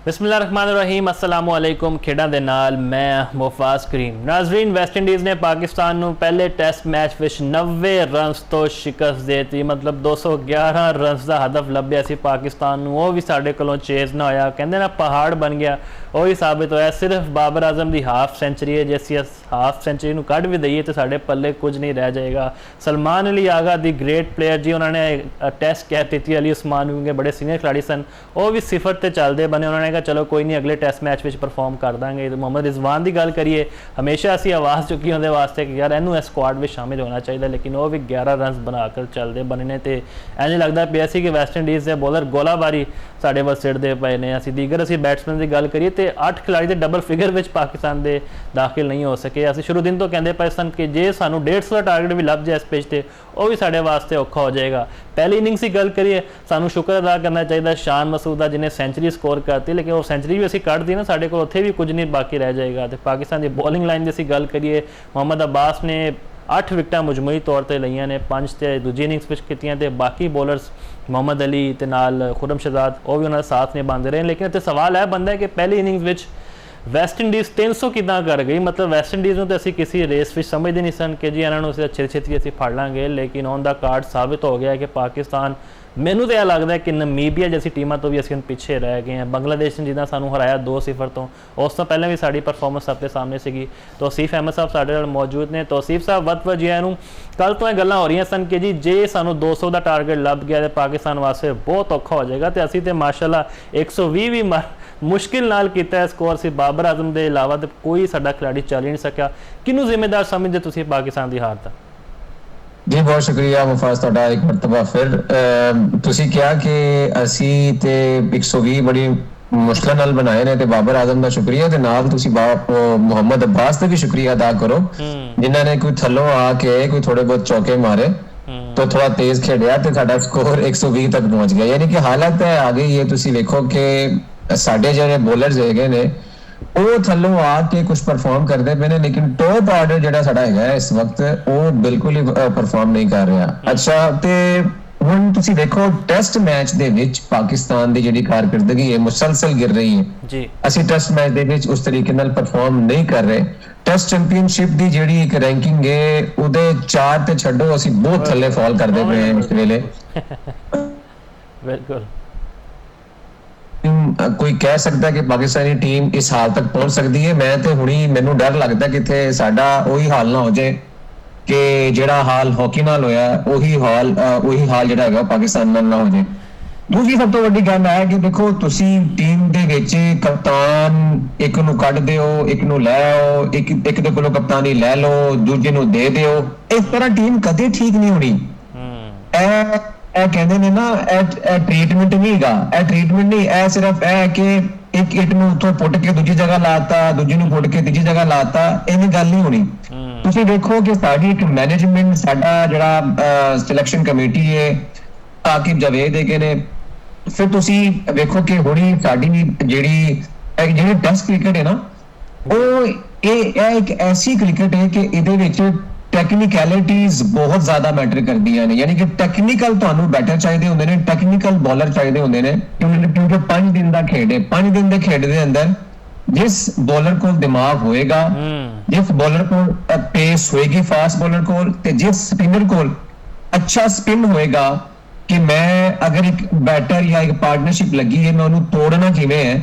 बिस्मिल्लाहिर्रहमानिर्रहीम अस्सलाम वालेकुम। खेडां दे नाल मैं मुफाज करीम। नाजरीन, वैस्ट इंडीज़ ने पाकिस्तान नूं पहले टेस्ट मैच विच 90 रनस तो शिकस्त देती, मतलब 211 रनस का हदफ लभ्या सी पाकिस्तान नूं। वो भी साडे कोलों चेज़ ना होया, कहंदे ना पहाड़ बन गया। वही साबित होया। सिर्फ बाबर आजम की हाफ सेंचुरी है, जे असीं हाफ सेंचुरी नूं कढ भी दईए तो साडे पल्ले कुछ नहीं रह जाएगा। Salman Ali Agha the great player जी, उन्होंने टेस्ट कैप दी। अली उस्मान भी बड़े सीनियर खिलाड़ी सन, वो भी सिफर ते चलते बने। उन्होंने कहा चलो कोई नहीं, अगले टेस्ट मैच में परफॉर्म कर देंगे। तो मोहम्मद रिजवान की गल करिए, हमेशा असी आवाज़ चुकी उनके वास्ते कि यार इनू इस स्क्वाड में शामिल होना चाहिए, लेकिन वो भी 11 रन बनाकर चलते बने ने। तो इंज लगता पिया सी कि वैस्ट इंडीज़ के बॉलर गोलाबारी साढ़े वाल सिटते पे ने। असी दीगर असी बैट्समैन की गल करिए तो 8 खिलाड़ी के डबल फिगर में पाकिस्तान के दाखिल नहीं हो सके। असी शुरू दिन तो कहते पे सन कि जे सानू 150 का टारगेट भी लभ जाए इस पिच पर, वो भी साढ़े वास्ते औखा हो जाएगा। पहली इनिंग्स की गल करिए, सानू शुक्र अदा करना चाहिए शान मसूद का, जिन्हें सेंचुरी स्कोर करती, लेकिन वो सेंचुरी भी असी कट दी ना, साढ़े को उत्थे भी कुछ नहीं बाकी रह जाएगा। तो पाकिस्तान की बॉलिंग लाइन की असी गल करिए, मोहम्मद अब्बास ने 8 विकटा मुजमूई तौर पर लईयां ने, 5 तो दूजी इनिंग्स में कीतियां, ते बाकी बॉलर्स मोहम्मद अली ते नाल खुरम शहजाद वो भी उन्होंने साथ निभाते रहे। लेकिन इत्थे सवाल यह बनता है कि पहली इनिंग्स में वैस्ट इंडीज़ 300 किदां कर गई। मतलब वैस्ट इंडीज़ में तो असी किसी रेस में समझते नहीं सन कि जी इन्होंने छेती असी फड़ लांगे, लेकिन ऑन द कार्ड साबित हो गया है कि पाकिस्तान, मैनू तो यह लगता है कि नमीबिया जैसी टीमों तो भी असी पिछे रह गए हैं। बांग्लादेश ने जिदा सानू हराया 2-0 तो, उस तो पहले भी साड़ी परफॉर्मेंस सबके सामने सी। तौसीफ अहमद साहब साढ़े मौजूद ने। तौसीफ साहब वत वजिया कल तो गल्लां हो रही सन कि जी जे सानू 200 का टारगेट लभ गया तो पाकिस्तान वास्ते बहुत औखा हो जाएगा। तो असी तो माशाअल्लाह 120 भी मुश्किल नाल किया स्कोर से। बाबर आजम के अलावा तो कोई साडा खिलाड़ी चल ही नहीं सकिया। किनू जिम्मेदार समझते तुसीं पाकिस्तान की हार का? जी बहुत शुक्रिया मुफाज तुहाडा एक मरतबा फिर। तुसीं कहा कि असी ते 120 बड़ी मुश्किल नाल बनाए ने, ते बाबर आजम का शुक्रिया, ते नाल तुसीं मोहम्मद अब्बास का भी शुक्रिया अदा करो, जिन्होंने कोई थल्लों आके कोई थोड़े बहुत चौके मारे तो थोड़ा तेज खेलिया तो साडा स्कोर 120 तक पहुंच गया। यानी कि हालत है आ गई है। तुसीं देखो कि साडे ਜਿਹੜੇ ਬੋਲਰਸ ਹੈਗੇ ਨੇ ਉਹ ਥੱਲੋਂ ਆ ਕੇ ਕੁਝ ਪਰਫਾਰਮ ਕਰਦੇ ਪਏ ਨੇ, ਲੇਕਿਨ ਟੌਪ ਆਰਡਰ ਜਿਹੜਾ ਸਾਡਾ ਹੈਗਾ ਇਸ ਵਕਤ ਉਹ ਬਿਲਕੁਲ ਹੀ ਪਰਫਾਰਮ ਨਹੀਂ ਕਰ ਰਿਹਾ। ਅੱਛਾ, ਤੇ ਹੁਣ ਤੁਸੀਂ ਦੇਖੋ ਟੈਸਟ ਮੈਚ ਦੇ ਵਿੱਚ ਪਾਕਿਸਤਾਨ ਦੀ ਜਿਹੜੀ ਕਾਰਕਿਰਦਗੀ ਹੈ ਮੁਸਲਸਲ ਗਿਰ ਰਹੀ ਹੈ ਜੀ। ਅਸੀਂ ਟੈਸਟ ਮੈਚ ਦੇ ਵਿੱਚ ਉਸ ਤਰੀਕੇ ਨਾਲ ਪਰਫਾਰਮ ਨਹੀਂ ਕਰ ਰਹੇ। ਟੈਸਟ ਚੈਂਪੀਅਨਸ਼ਿਪ ਦੀ ਜਿਹੜੀ ਇੱਕ ਰੈਂਕਿੰਗ ਹੈ ਉਹਦੇ 4 ਤੇ ਛੱਡੋ, ਅਸੀਂ ਬਹੁਤ ਥੱਲੇ ਫਾਲ ਕਰਦੇ ਪਏ ਹਾਂ ਇਸ ਵੇਲੇ। ਬਿਲਕੁਲ कोई कह सकता है कि पाकिस्तानी टीम इस हाल तक पहुंच सकती है। मैं तो हुणी मैनू डर लगता कि इत्थे साडा ओही हाल ना हो जाए कि जिहड़ा हाल हॉकी नाल होया ओही हाल जिहड़ा हैगा पाकिस्तान नाल ना हो जाए। दूसरी सब तो वड्डी गल है कि देखो तुसी टीम दे विच कप्तान एक नू कढ दिओ, एक नू लै आओ, एक दे कोलों कप्तानी लै लो, दूजे नू दे दिओ, इस तरह टीम कदे ठीक नहीं होनी। कहते ने ना ट्रीटमेंट नहीं गा, ट्रीटमेंट नहीं, सिर्फ कि एक इट नूं उत्थों पुट के दूजी जगह लाता, दूजी नूं पुट के तीजी जगह लाता, इन्नी गल नहीं होनी। तुसीं देखो कि साडी एक मैनेजमेंट, साडा जिहड़ा सिलेक्शन कमेटी है आकिब जावेद है ने, फिर तुसीं देखो कि हुणी साडी जिहड़ी टेस्ट क्रिकेट है ना, वो एक ऐसी क्रिकेट है कि इहदे विच टैक्निकैलिटीज बहुत ज्यादा मैटर करदियां ने। यानी कि टैक्निकल तुहानू बैटर चाहिए होंदे ने, टैक्निकल बॉलर चाहिए होंदे ने, क्योंकि 5 दिन का खेड है। 5 दिन के खेड दे अंदर जिस बॉलर को दिमाग होएगा, जिस बॉलर को पेस होएगी फास्ट बॉलर को, ते जिस स्पिनर को अच्छा स्पिन होएगा कि मैं अगर एक बैटर या एक पार्टनरशिप लगी है मैं उन्हें तोड़ना किवें है,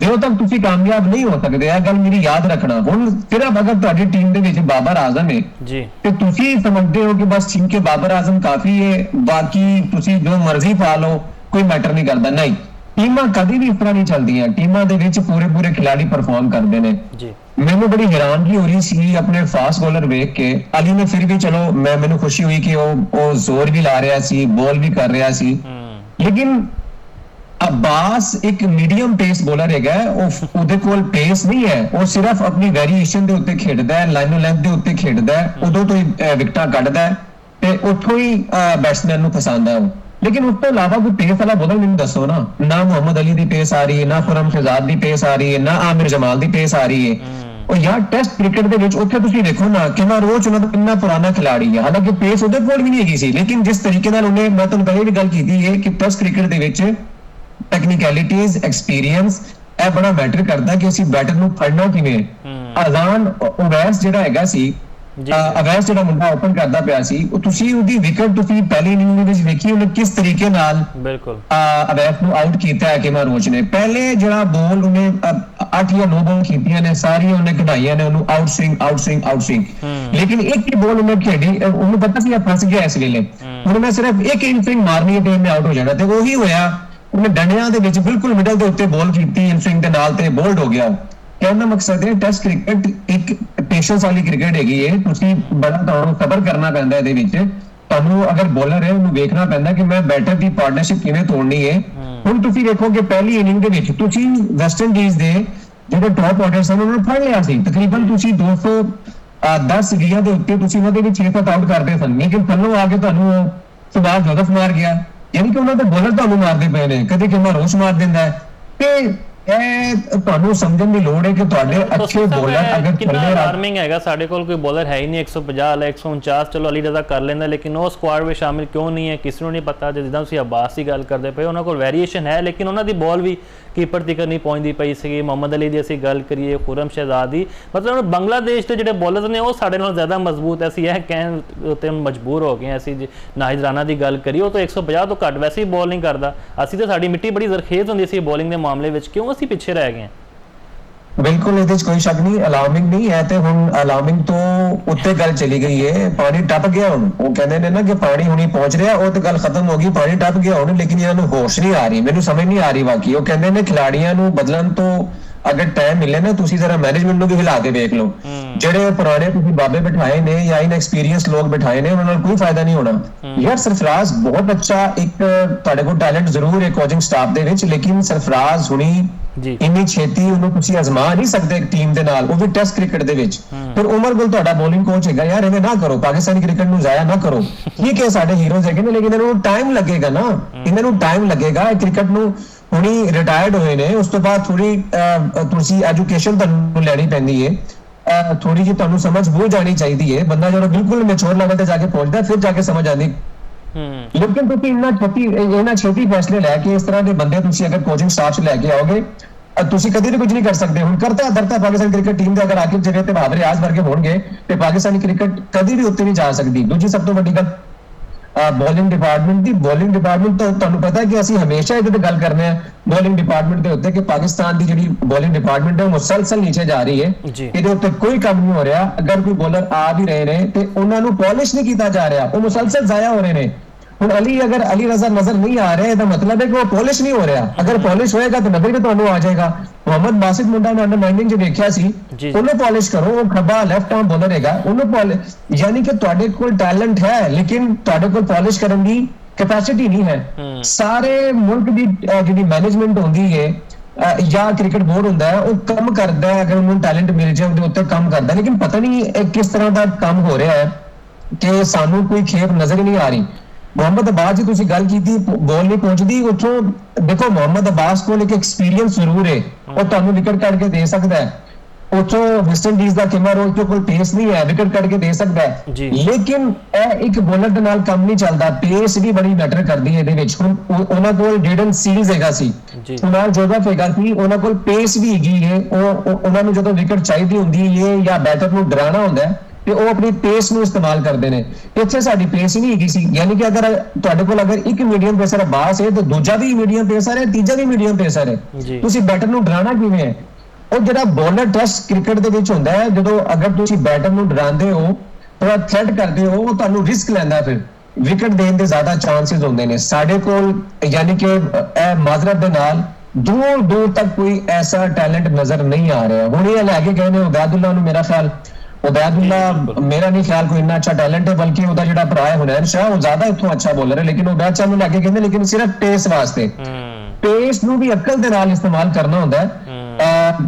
जो तक तुसी कामयाब नहीं हो सकते। यह गल मेरी याद रखना। हुण सिर्फ अगर तुहाडी टीम दे विच बाबर आजम है जी ते तुसी समझदे हो कि बस टीम के बाबर आजम काफी है, बाकी तुसी जो मर्जी पा लो, कोई मैटर नहीं करता। नहीं, टीमां कभी भी इस तरह नहीं चलदियां। टीमां दे विच पूरे खिलाड़ी परफॉर्म करदे ने जी। मैनू बड़ी हैरानगी हो रही सी अपने फास्ट बॉलर वेख के। अली ने फिर भी चलो मैनू खुशी हुई कि वो जोर भी ला रहा सी, बॉल भी कर रहा सी, लेकिन अब्बास एक मीडियम पेस बॉलर है, ਉਹਦੇ ਕੋਲ पेस नहीं है, वो सिर्फ अपनी वेरिएशन ਦੇ ਉੱਤੇ ਖੇਡਦਾ ਹੈ, ਲਾਈਨ ਲੈਂਥ ਦੇ ਉੱਤੇ ਖੇਡਦਾ ਹੈ, ਉਦੋਂ ਤੋਂ ਹੀ ਵਿਕਟਾਂ ਕੱਢਦਾ ਹੈ ਤੇ ਉੱਥੋਂ ਹੀ ਬੈਟਸਮੈਨ ਨੂੰ ਪਸੰਦ ਹੈ। लेकिन उस तो इलावा कोई पेस वाला बॉलर नहीं दसो ना मोहम्मद अली की पेस आ रही है, ना खुरम शहजाद की पेस आ रही है, ना आमिर जमाल की पेस आ रही है। और यार टेस्ट क्रिकेट ਦੇ ਵਿੱਚ ਉੱਥੇ ਤੁਸੀਂ ਦੇਖੋ ਨਾ ਕਿੰਨਾ ਰੋਚ ਉਹਨਾਂ ਦਾ, ਕਿੰਨਾ ਪੁਰਾਣਾ ਖਿਲਾੜੀ ਹੈ, ਹਾਲਾਂਕਿ पेस ਉਹਦੇ ਕੋਲ ਵੀ ਨਹੀਂ ਹੈਗੀ ਸੀ, लेकिन जिस तरीके ਨਾਲ ਉਹਨੇ, मैं ਤੁਹਾਨੂੰ ਪਹਿਲੇ ਵੀ ਗੱਲ ਕੀਤੀ ਹੈ कि टेस्ट क्रिकेट ਦੇ ਵਿੱਚ ਟੈਕਨੀਕੈਲਿਟੀਜ਼, ਐਕਸਪੀਰੀਅੰਸ ਇਹ ਬੜਾ ਮੈਟਰ ਕਰਦਾ ਕਿ ਅਸੀਂ ਬੈਟਰ ਨੂੰ ਫੜਨਾ ਕਿਵੇਂ ਹੈ। ਅਜ਼ਾਨ ਉਵੈਸ ਜਿਹੜਾ ਹੈਗਾ ਸੀ, ਅਵੈਸ ਜਿਹੜਾ ਮੁੰਡਾ ਓਪਨ ਕਰਦਾ ਪਿਆ ਸੀ, ਉਹ ਤੁਸੀਂ ਉਹਦੀ ਵਿਕਟ ਤੁਸੀਂ ਪਹਿਲੀ ਇਨਿੰਗ ਦੇ ਵਿੱਚ ਵੇਖੀ ਉਹਨੇ ਕਿਸ ਤਰੀਕੇ ਨਾਲ ਬਿਲਕੁਲ ਅਵੈਸ ਨੂੰ ਆਊਟ ਕੀਤਾ ਹੈ ਕੇਮਾ ਰੋਚ ਨੇ। ਪਹਿਲੇ ਜਿਹੜਾ ਬੋਲ ਉਹਨੇ 8 ਜਾਂ 9 ਬਾਲ ਕੀਤੀਆਂ ਨੇ, ਸਾਰੀਆਂ ਉਹਨੇ ਕਢਾਈਆਂ ਨੇ ਉਹਨੂੰ ਆਊਟ ਸਵਿੰਗ। ਲੇਕਿਨ ਇੱਕ ਹੀ ਬੋਲ ਉਹਨੇ ਖੇਡੀ, ਉਹਨੂੰ ਪਤਾ ਸੀ ਇਹ ਫਸ ਗਿਆ ਇਸ ਵੇਲੇ, ਹੁਣ ਮੈਂ ਸਿਰਫ ਇੱਕ ਇਨ ਸਵਿੰਗ ਮਾਰਨੀ ਹੈ ਤੇ ਮੈਂ ਆਊਟ ਹੋ ਜਾਣਾ, ਤੇ ਉਹੀ ਹੋਇਆ। ਉਹਨੇ ਡੰਡਿਆਂ ਦੇ ਵਿੱਚ ਬਿਲਕੁਲ ਮਿਡਲ ਦੇ ਉੱਤੇ ਬਾਲ ਕੀਤੀ ਇਨ ਸਵਿੰਗ ਦੇ ਨਾਲ ਤੇ ਬੋਲਡ ਹੋ ਗਿਆ। ਕਹਿਣ ਦਾ ਮਕਸਦ ਹੈ ਟੈਸਟ ਕ੍ਰਿਕਟ ਇੱਕ ਪੇਸ਼ੈਂਸ ਵਾਲੀ ਕ੍ਰਿਕਟ ਹੈਗੀ ਹੈ, ਤੁਸੀਂ ਬੜਾ ਤੁਹਾਨੂੰ ਸਬਰ ਕਰਨਾ ਪੈਂਦਾ ਇਹਦੇ ਵਿੱਚ। ਤੁਹਾਨੂੰ ਅਗਰ ਬੋਲਰ ਹੈ ਉਹਨੂੰ ਵੇਖਣਾ ਪੈਂਦਾ ਕਿ ਮੈਂ ਬੈਟਰ ਦੀ ਪਾਰਟਨਰਸ਼ਿਪ ਕਿਵੇਂ ਤੋੜਨੀ ਹੈ। ਹੁਣ ਤੁਸੀਂ ਦੇਖੋ ਕਿ ਪਹਿਲੀ ਇਨਿੰਗ ਦੇ ਵਿੱਚ ਤੁਸੀਂ ਵੈਸਟ ਇੰਡੀਜ਼ ਦੇ ਜਿਹੜੇ ਟੌਪ ਆਰਡਰ ਸਨ ਉਹਨਾਂ ਨੂੰ ਫੜ ਲਿਆ ਸੀ, ਤਕਰੀਬਨ ਤੁਸੀਂ 210 ਗੀਆਂ ਦੇ ਉੱਤੇ ਤੁਸੀਂ ਉਹਨਾਂ ਦੇ ਵਿੱਚ 6 ਆਊਟ ਕਰਦੇ ਸਨ, ਲੇਕਿਨ ਥੱਲੋਂ ਆ ਕੇ ਤੁਹਾਨੂੰ ਸੁਭਾਸ਼ ਜੋਸਫ ਮਾਰ ਗਿਆ, ਯਾਨੀ ਕਿ ਉਹਨਾਂ ਦੇ ਬੋਲਰ ਤੁਹਾਨੂੰ ਮਾਰਦੇ ਪਏ ਨੇ, ਕਦੇ ਕਿੰਨਾ ਰੋਸ਼ ਮਾਰ ਦਿੰਦਾ ਹੈ। ਤੇ ਇਹ ਤੁਹਾਨੂੰ ਸਮਝਣ ਦੀ ਲੋੜ ਹੈ ਕਿ ਤੁਹਾਡੇ ਅੱਛੇ ਬੋਲਰ ਅਗਰ ਕਿੰਨਾ ਅਲਾਰਮਿੰਗ ਹੈਗਾ, ਸਾਡੇ ਕੋਲ ਕੋਈ ਬੋਲਰ ਹੈ ਹੀ ਨਹੀਂ 150 ਵਾਲਾ 149, ਚਲੋ ਅਲੀ ਰਜ਼ਾ ਕਰ ਲੈਂਦਾ, ਲੇਕਿਨ ਉਹ ਸਕੁਆਡ ਵਿੱਚ ਸ਼ਾਮਿਲ ਕਿਉਂ ਨਹੀਂ ਹੈ ਕਿਸੇ ਨੂੰ ਨਹੀਂ ਪਤਾ। ਜਿੱਦਾਂ ਤੁਸੀਂ ਅਬਾਸ ਦੀ ਗੱਲ ਕਰਦੇ ਪਏ, ਉਹਨਾਂ ਕੋਲ ਵੇਰੀਏਸ਼ਨ ਹੈ ਲੇਕਿਨ ਉਹਨਾਂ ਦੀ ਬਾਲ ਵੀ ਕੀਪਰ ਤੱਕ ਨਹੀਂ ਪਹੁੰਚਦੀ ਪਈ ਸੀਗੀ। ਮੁਹੰਮਦ ਅਲੀ ਦੀ ਅਸੀਂ ਗੱਲ ਕਰੀਏ, ਖੁਰਮ ਸ਼ਹਿਜ਼ਾਦ ਦੀ, ਮਤਲਬ ਬੰਗਲਾਦੇਸ਼ ਦੇ ਜਿਹੜੇ ਬੋਲਰ ਨੇ ਉਹ ਸਾਡੇ ਨਾਲ ਜ਼ਿਆਦਾ ਮਜ਼ਬੂਤ, ਅਸੀਂ ਇਹ ਕਹਿਣ ਉੱਤੇ ਮਜਬੂਰ ਹੋ ਗਏ। ਅਸੀਂ ਨਾਹਿਦ ਰਾਣਾ ਦੀ ਗੱਲ ਕਰੀਏ, ਉਹ ਤਾਂ 150 ਤੋਂ ਘੱਟ ਵੈਸੇ ਹੀ ਬਾਲ ਨਹੀਂ ਕਰਦਾ। ਅਸੀਂ ਤਾਂ ਸਾਡੀ ਮਿੱਟੀ ਬੜੀ ਜ਼ਰਖੇਜ਼ ਹੁੰਦੀ ਸੀ ਬੋਲਿੰਗ ਦੇ ਮਾਮਲੇ ਵਿੱਚ, ਕਿਉਂ ਅਸੀਂ ਪਿੱਛੇ ਰਹਿ ਗਏ? ਬਿਲਕੁਲ ਇਹਦੇ ਚ ਕੋਈ ਸ਼ੱਕ ਨਹੀਂ, ਅਲਾਰਮਿੰਗ ਨਹੀਂ ਹੈ। ਤੇ ਹੁਣ ਅਲਾਰਮਿੰਗ ਤੋਂ ਉੱਤੇ ਗੱਲ ਚਲੀ ਗਈ ਹੈ, ਪਾਣੀ ਟੱਪ ਗਿਆ ਹੁਣ। ਉਹ ਕਹਿੰਦੇ ਨੇ ਨਾ ਕਿ ਪਾਣੀ ਹੁਣੀ ਪਹੁੰਚ ਰਿਹਾ, ਉਹ ਤੇ ਗੱਲ ਖਤਮ ਹੋ ਗਈ, ਪਾਣੀ ਟੱਪ ਗਿਆ ਹੁਣ, ਲੇਕਿਨ ਇਹਨਾਂ ਨੂੰ ਹੋਸ਼ ਨਹੀਂ ਆ ਰਹੀ, ਮੈਨੂੰ ਸਮਝ ਨਹੀਂ ਆ ਰਹੀ ਵਾਕਈ। ਉਹ ਕਹਿੰਦੇ ਨੇ ਖਿਲਾੜੀਆਂ ਨੂੰ ਬਦਲਣ ਤੋਂ ਅਗਰ ਟਾਈਮ ਮਿਲੇ ਨਾ, ਤੁਸੀਂ ਜ਼ਰਾ ਮੈਨੇਜਮੈਂਟ ਨੂੰ ਵੀ ਹਿਲਾ ਕੇ ਵੇਖ ਲਓ। ਜਿਹੜੇ ਪੁਰਾਣੇ ਤੁਸੀਂ ਬਾਬੇ ਬਿਠਾਏ ਨੇ ਜਾਂ ਇਨਐਕਸਪੀਰੀਅੰਸ ਲੋਕ ਬਿਠਾਏ ਨੇ, ਉਹਨਾਂ ਨਾਲ ਕੋਈ ਫਾਇਦਾ ਨਹੀਂ ਹੋਣਾ ਯਾਰ। ਸਰਫਰਾਜ਼ ਬਹੁਤ ਅੱਛਾ, ਇੱਕ ਤੁਹਾਡੇ ਕੋਲ ਟੈਲੈਂਟ ਜ਼ਰੂਰ ਹੈ ਕੋਚਿੰਗ ਸਟਾਫ ਦੇ ਵਿੱਚ, ਲੇਕਿਨ ਸਰਫਰਾਜ਼ ਹੁਣੀ ਇੰਨੀ ਛੇਤੀ ਉਹਨੂੰ ਤੁਸੀਂ ਅਜ਼ਮਾ ਨਹੀਂ ਸਕਦੇ ਇੱਕ ਟੀਮ ਦੇ ਨਾਲ, ਉਹ ਵੀ ਟੈਸਟ ਕ੍ਰਿਕਟ ਦੇ ਵਿੱਚ। ਫਿਰ ਉਮਰ ਗੁਲ ਤੁਹਾਡਾ ਬੋਲਿੰਗ ਕੋਚ ਹੈਗਾ, ਯਾਰ ਐਵੇਂ ਨਾ ਕਰੋ, ਪਾਕਿਸਤਾਨੀ ਕ੍ਰਿਕਟ ਨੂੰ ਜ਼ਾਇਆ ਨਾ ਕਰੋ। ਠੀਕ ਹੈ ਸਾਡੇ ਹੀਰੋਜ਼ ਹੈਗੇ ਨੇ, ਲੇਕਿਨ ਇਹਨਾਂ ਨੂੰ ਟਾਈਮ ਲੱਗੇਗਾ ਨਾ, ਇਹਨਾਂ ਨੂੰ ਟਾਈਮ ਲੱਗੇਗਾ। ਕ੍ਰਿਕਟ ਨੂੰ ਹੁਣੀ ਰਿਟਾਇਰਡ ਹੋਏ ਨੇ, ਉਸ ਤੋਂ ਬਾਅਦ ਥੋੜੀ ਤੁਸੀਂ ਐਜੂਕੇਸ਼ਨ ਤੁਹਾਨੂੰ ਲੈਣੀ ਪੈਂਦੀ ਹੈ, ਥੋੜੀ ਜਿਹੀ ਤੁਹਾਨੂੰ ਸਮਝ ਬੂਝ ਆਣੀ ਚਾਹੀਦੀ ਹੈ। ਬੰਦਾ ਜਦੋਂ ਬਿਲਕੁਲ ਮੈਚੁਰ ਲੈਵਲ ਤੇ ਜਾ ਕੇ ਪਹੁੰਚਦਾ ਫਿਰ ਜਾ ਕੇ ਸਮਝ ਆਉਂਦੀ। ਲੇਕਿਨ ਤੁਸੀਂ ਇੰਨਾ ਛੇਤੀ ਫੈਸਲੇ ਲੈ ਕੇ ਇਸ ਤਰ੍ਹਾਂ ਦੇ ਬੰਦੇ ਤੁਸੀਂ ਅਗਰ ਕੋਚਿੰਗ ਸਟਾਫ 'ਚ ਲੈ ਕੇ ਆਓਗੇ, ਤੁਸੀਂ ਕਦੇ ਵੀ ਕੁਝ ਨਹੀਂ ਕਰ ਸਕਦੇ। ਹੁਣ ਕਰਤਾ ਪਾਕਿਸਤਾਨ ਕ੍ਰਿਕਟ ਟੀਮ ਦੇ ਅਗਰ ਆਖਿਰ ਜਗ੍ਹਾ ਤੇ ਬਾਬਰ ਆਜ਼ ਵਰਗੇ ਹੋਣਗੇ ਤੇ ਪਾਕਿਸਤਾਨੀ ਕ੍ਰਿਕਟ ਕਦੀ ਵੀ ਉੱਤੇ ਨਹੀਂ ਜਾ ਸਕਦੀ। ਦੂਜੀ ਸਭ ਤੋਂ ਵੱਡੀ ਗੱਲ ਬੋਲਿੰਗ ਡਿਪਾਰਟਮੈਂਟ ਦੀ। ਬੋਲਿੰਗ ਡਿਪਾਰਟਮੈਂਟ ਤਾਂ ਤੁਹਾਨੂੰ ਪਤਾ ਕਿ ਅਸੀਂ ਹਮੇਸ਼ਾ ਇਹਦੇ ਤੇ ਗੱਲ ਕਰਨੇ ਆ ਬੋਲਿੰਗ ਡਿਪਾਰਟਮੈਂਟ ਦੇ ਉੱਤੇ ਕਿ ਪਾਕਿਸਤਾਨ ਦੀ ਜਿਹੜੀ ਬੋਲਿੰਗ ਡਿਪਾਰਟਮੈਂਟ ਹੈ ਉਹ ਮੁਸਲਸਲ ਨੀਚੇ ਜਾ ਰਹੀ ਹੈ, ਇਹਦੇ ਉੱਤੇ ਕੋਈ ਕੰਮ ਨਹੀਂ ਹੋ ਰਿਹਾ। ਅਗਰ ਕੋਈ ਬੋਲਰ ਆ ਵੀ ਰਹੇ ਨੇ ਤੇ ਉਹਨਾਂ ਨੂੰ ਪਾਲਿਸ਼ ਨਹੀਂ ਕੀਤਾ ਜਾ ਰਿਹਾ, ਉਹ ਮੁਸਲਸਲ ਜ਼ਾਇਆ ਹੋ ਰਹੇ ਨੇ। ਹੁਣ ਅਗਰ ਅਲੀ ਰਜ਼ਾ ਨਜ਼ਰ ਨਹੀਂ ਆ ਰਿਹਾ, ਇਹਦਾ ਮਤਲਬ ਹੈ ਕਿ ਉਹ ਪਾਲਿਸ਼ ਨਹੀਂ ਹੋ ਰਿਹਾ। ਅਗਰ ਪਾਲਿਸ਼ ਹੋਏਗਾ ਤਾਂ ਨਜ਼ਰ ਵੀ ਤੁਹਾਨੂੰ ਆ ਜਾਏਗਾ। ਮੁਹੰਮਦ ਬਾਸਿਤ ਮੁੰਡਾ ਨੇ ਅੰਡਰ 19 ਚ ਦੇਖਿਆ ਸੀ, ਉਹਨੂੰ ਪਾਲਿਸ਼ ਕਰੋ, ਉਹ ਖੱਬਾ ਲੈਫਟ ਆਰਮ ਬੋਲਰ ਹੈਗਾ, ਉਹਨੂੰ ਪਾਲਿਸ਼, ਯਾਨੀ ਕਿ ਤੁਹਾਡੇ ਕੋਲ ਟੈਲੈਂਟ ਹੈ ਲੇਕਿਨ ਤੁਹਾਡੇ ਕੋਲ ਪਾਲਿਸ਼ ਕਰਨ ਦੀ ਕੈਪੈਸਿਟੀ ਨਹੀਂ ਹੈ। ਸਾਰੇ ਮੁਲਕ ਦੀ ਜਿਹੜੀ ਮੈਨੇਜਮੈਂਟ ਹੁੰਦੀ ਹੈ ਜਾਂ ਕ੍ਰਿਕਟ ਬੋਰਡ ਹੁੰਦਾ ਹੈ, ਉਹ ਕੰਮ ਕਰਦਾ ਹੈ, ਅਗਰ ਉਹਨੂੰ ਟੈਲੈਂਟ ਮਿਲ ਜਾਏ ਉਹਦੇ ਉੱਤੇ ਕੰਮ ਕਰਦਾ, ਲੇਕਿਨ ਪਤਾ ਨਹੀਂ ਕਿਸ ਤਰ੍ਹਾਂ ਦਾ ਕੰਮ ਹੋ ਰਿਹਾ ਹੈ ਕਿ ਸਾਨੂੰ ਕੋਈ ਖੇਪ ਨਜ਼ਰ ਹੀ ਨਹੀਂ ਆ ਰਹੀ। ਮੁਹੰਮਦ ਅਬਾਸ ਦੀ ਤੁਸੀਂ ਗੱਲ ਕੀਤੀ, ਬੋਲ ਨਹੀਂ ਪਹੁੰਚਦੀ ਉੱਥੋਂ। ਦੇਖੋ ਮੁਹੰਮਦ ਅਬਾਸ ਕੋਲ ਇੱਕ ਐਕਸਪੀਰੀਅੰਸ ਜ਼ਰੂਰ ਹੈ, ਉਹ ਤੁਹਾਨੂੰ ਵਿਕਟ ਕੱਢ ਕੇ ਦੇ ਸਕਦਾ ਹੈ। ਉੱਥੋਂ ਵੈਸਟ ਇੰਡੀਜ਼ ਦਾ ਕੇਮਾ ਰੋਚ ਕੋਲ ਪੇਸ ਨਹੀਂ ਹੈ, ਵਿਕਟ ਕੱਢ ਕੇ ਦੇ ਸਕਦਾ ਹੈ, ਲੇਕਿਨ ਇਹ ਇੱਕ ਬੋਲਰ ਦੇ ਨਾਲ ਕੰਮ ਨਹੀਂ ਚੱਲਦਾ। ਪੇਸ ਵੀ ਬੜੀ ਮੈਟਰ ਕਰਦੀ ਹੈ ਇਹਦੇ ਵਿੱਚ। ਹੁਣ ਉਹਨਾਂ ਕੋਲ ਜੇਡਨ ਸੀਰੀਜ਼ ਹੈਗਾ ਸੀ, ਕੁਨਾਲ ਜੋਸਫ ਹੈਗਾ ਸੀ, ਉਹਨਾਂ ਕੋਲ ਪੇਸ ਵੀ ਹੈਗੀ ਹੈ। ਉਹਨਾਂ ਨੂੰ ਜਦੋਂ ਵਿਕਟ ਚਾਹੀਦੀ ਹੁੰਦੀ ਹੈ ਜਾਂ ਬੈਟਰ ਨੂੰ ਡਰਾਉਣਾ ਹੁੰਦਾ ਹੈ ਤੇ ਉਹ ਆਪਣੀ ਪੇਸ ਨੂੰ ਇਸਤੇਮਾਲ ਕਰਦੇ ਨੇ। ਇੱਥੇ ਸਾਡੀ ਪੇਸ ਹੀ ਨਹੀਂ ਹੈਗੀ ਸੀ, ਯਾਨੀ ਕਿ ਅਗਰ ਤੁਹਾਡੇ ਕੋਲ ਅਗਰ ਇੱਕ ਮੀਡੀਅਮ ਪੇਸਰ ਅਬਾਸ ਹੈ ਤਾਂ ਦੂਜਾ ਵੀ ਮੀਡੀਅਮ ਪੇਸਰ ਹੈ, ਤੀਜਾ ਵੀ ਮੀਡੀਅਮ ਪੇਸਰ ਹੈ। ਤੁਸੀਂ ਬੈਟਰ ਨੂੰ ਡਰਾਉਣਾ ਕਿਵੇਂ ਹੈ? ਉਹ ਜਿਹੜਾ ਬੋਲਰ ਟੈਸਟ ਕ੍ਰਿਕਟ ਦੇ ਵਿੱਚ ਹੁੰਦਾ ਹੈ, ਜਦੋਂ ਅਗਰ ਤੁਸੀਂ ਬੈਟਰ ਨੂੰ ਡਰਾਉਂਦੇ ਹੋ, ਥੋੜਾ ਥ੍ਰੈਟ ਕਰਦੇ ਹੋ, ਉਹ ਤੁਹਾਨੂੰ ਰਿਸਕ ਲੈਂਦਾ, ਫਿਰ ਵਿਕਟ ਦੇਣ ਦੇ ਜ਼ਿਆਦਾ ਚਾਂਸਸ ਹੁੰਦੇ ਨੇ। ਸਾਡੇ ਕੋਲ ਯਾਨੀ ਕਿ ਇਹ ਮਾਜ਼ਰਤ ਦੇ ਨਾਲ ਦੂਰ ਤੱਕ ਕੋਈ ਐਸਾ ਟੈਲੈਂਟ ਨਜ਼ਰ ਨਹੀਂ ਆ ਰਿਹਾ। ਹੁਣ ਇਹ ਲੈ ਕੇ ਗਏ ਨੇ ਉਬੈਦੁੱਲਾ ਨੂੰ, ਮੇਰਾ ਖਿਆਲ ਉਬੈਦੁੱਲਾ ਮੇਰਾ ਨਹੀਂ ਖਿਆਲ ਕੋਈ ਇੰਨਾ ਅੱਛਾ ਟੈਲੈਂਟ ਹੈ, ਬਲਕਿ ਉਹਦਾ ਜਿਹੜਾ ਭਰਾ ਹੈ ਹੁਨੈਨ ਸ਼ਾਹ ਉਹ ਜ਼ਿਆਦਾ ਇੱਥੋਂ ਅੱਛਾ ਬੋਲਰ ਹੈ, ਲੇਕਿਨ ਉਬੈਦ ਸ਼ਾਹ ਨੂੰ ਲੈ ਕੇ ਕਹਿੰਦੇ ਲੇਕਿਨ ਸਿਰਫ ਪੇਸ ਵਾਸਤੇ। ਪੇਸ ਨੂੰ ਵੀ ਅਕਲ ਦੇ ਨਾਲ ਇਸਤੇਮਾਲ ਕਰਨਾ ਹੁੰਦਾ ਹੈ।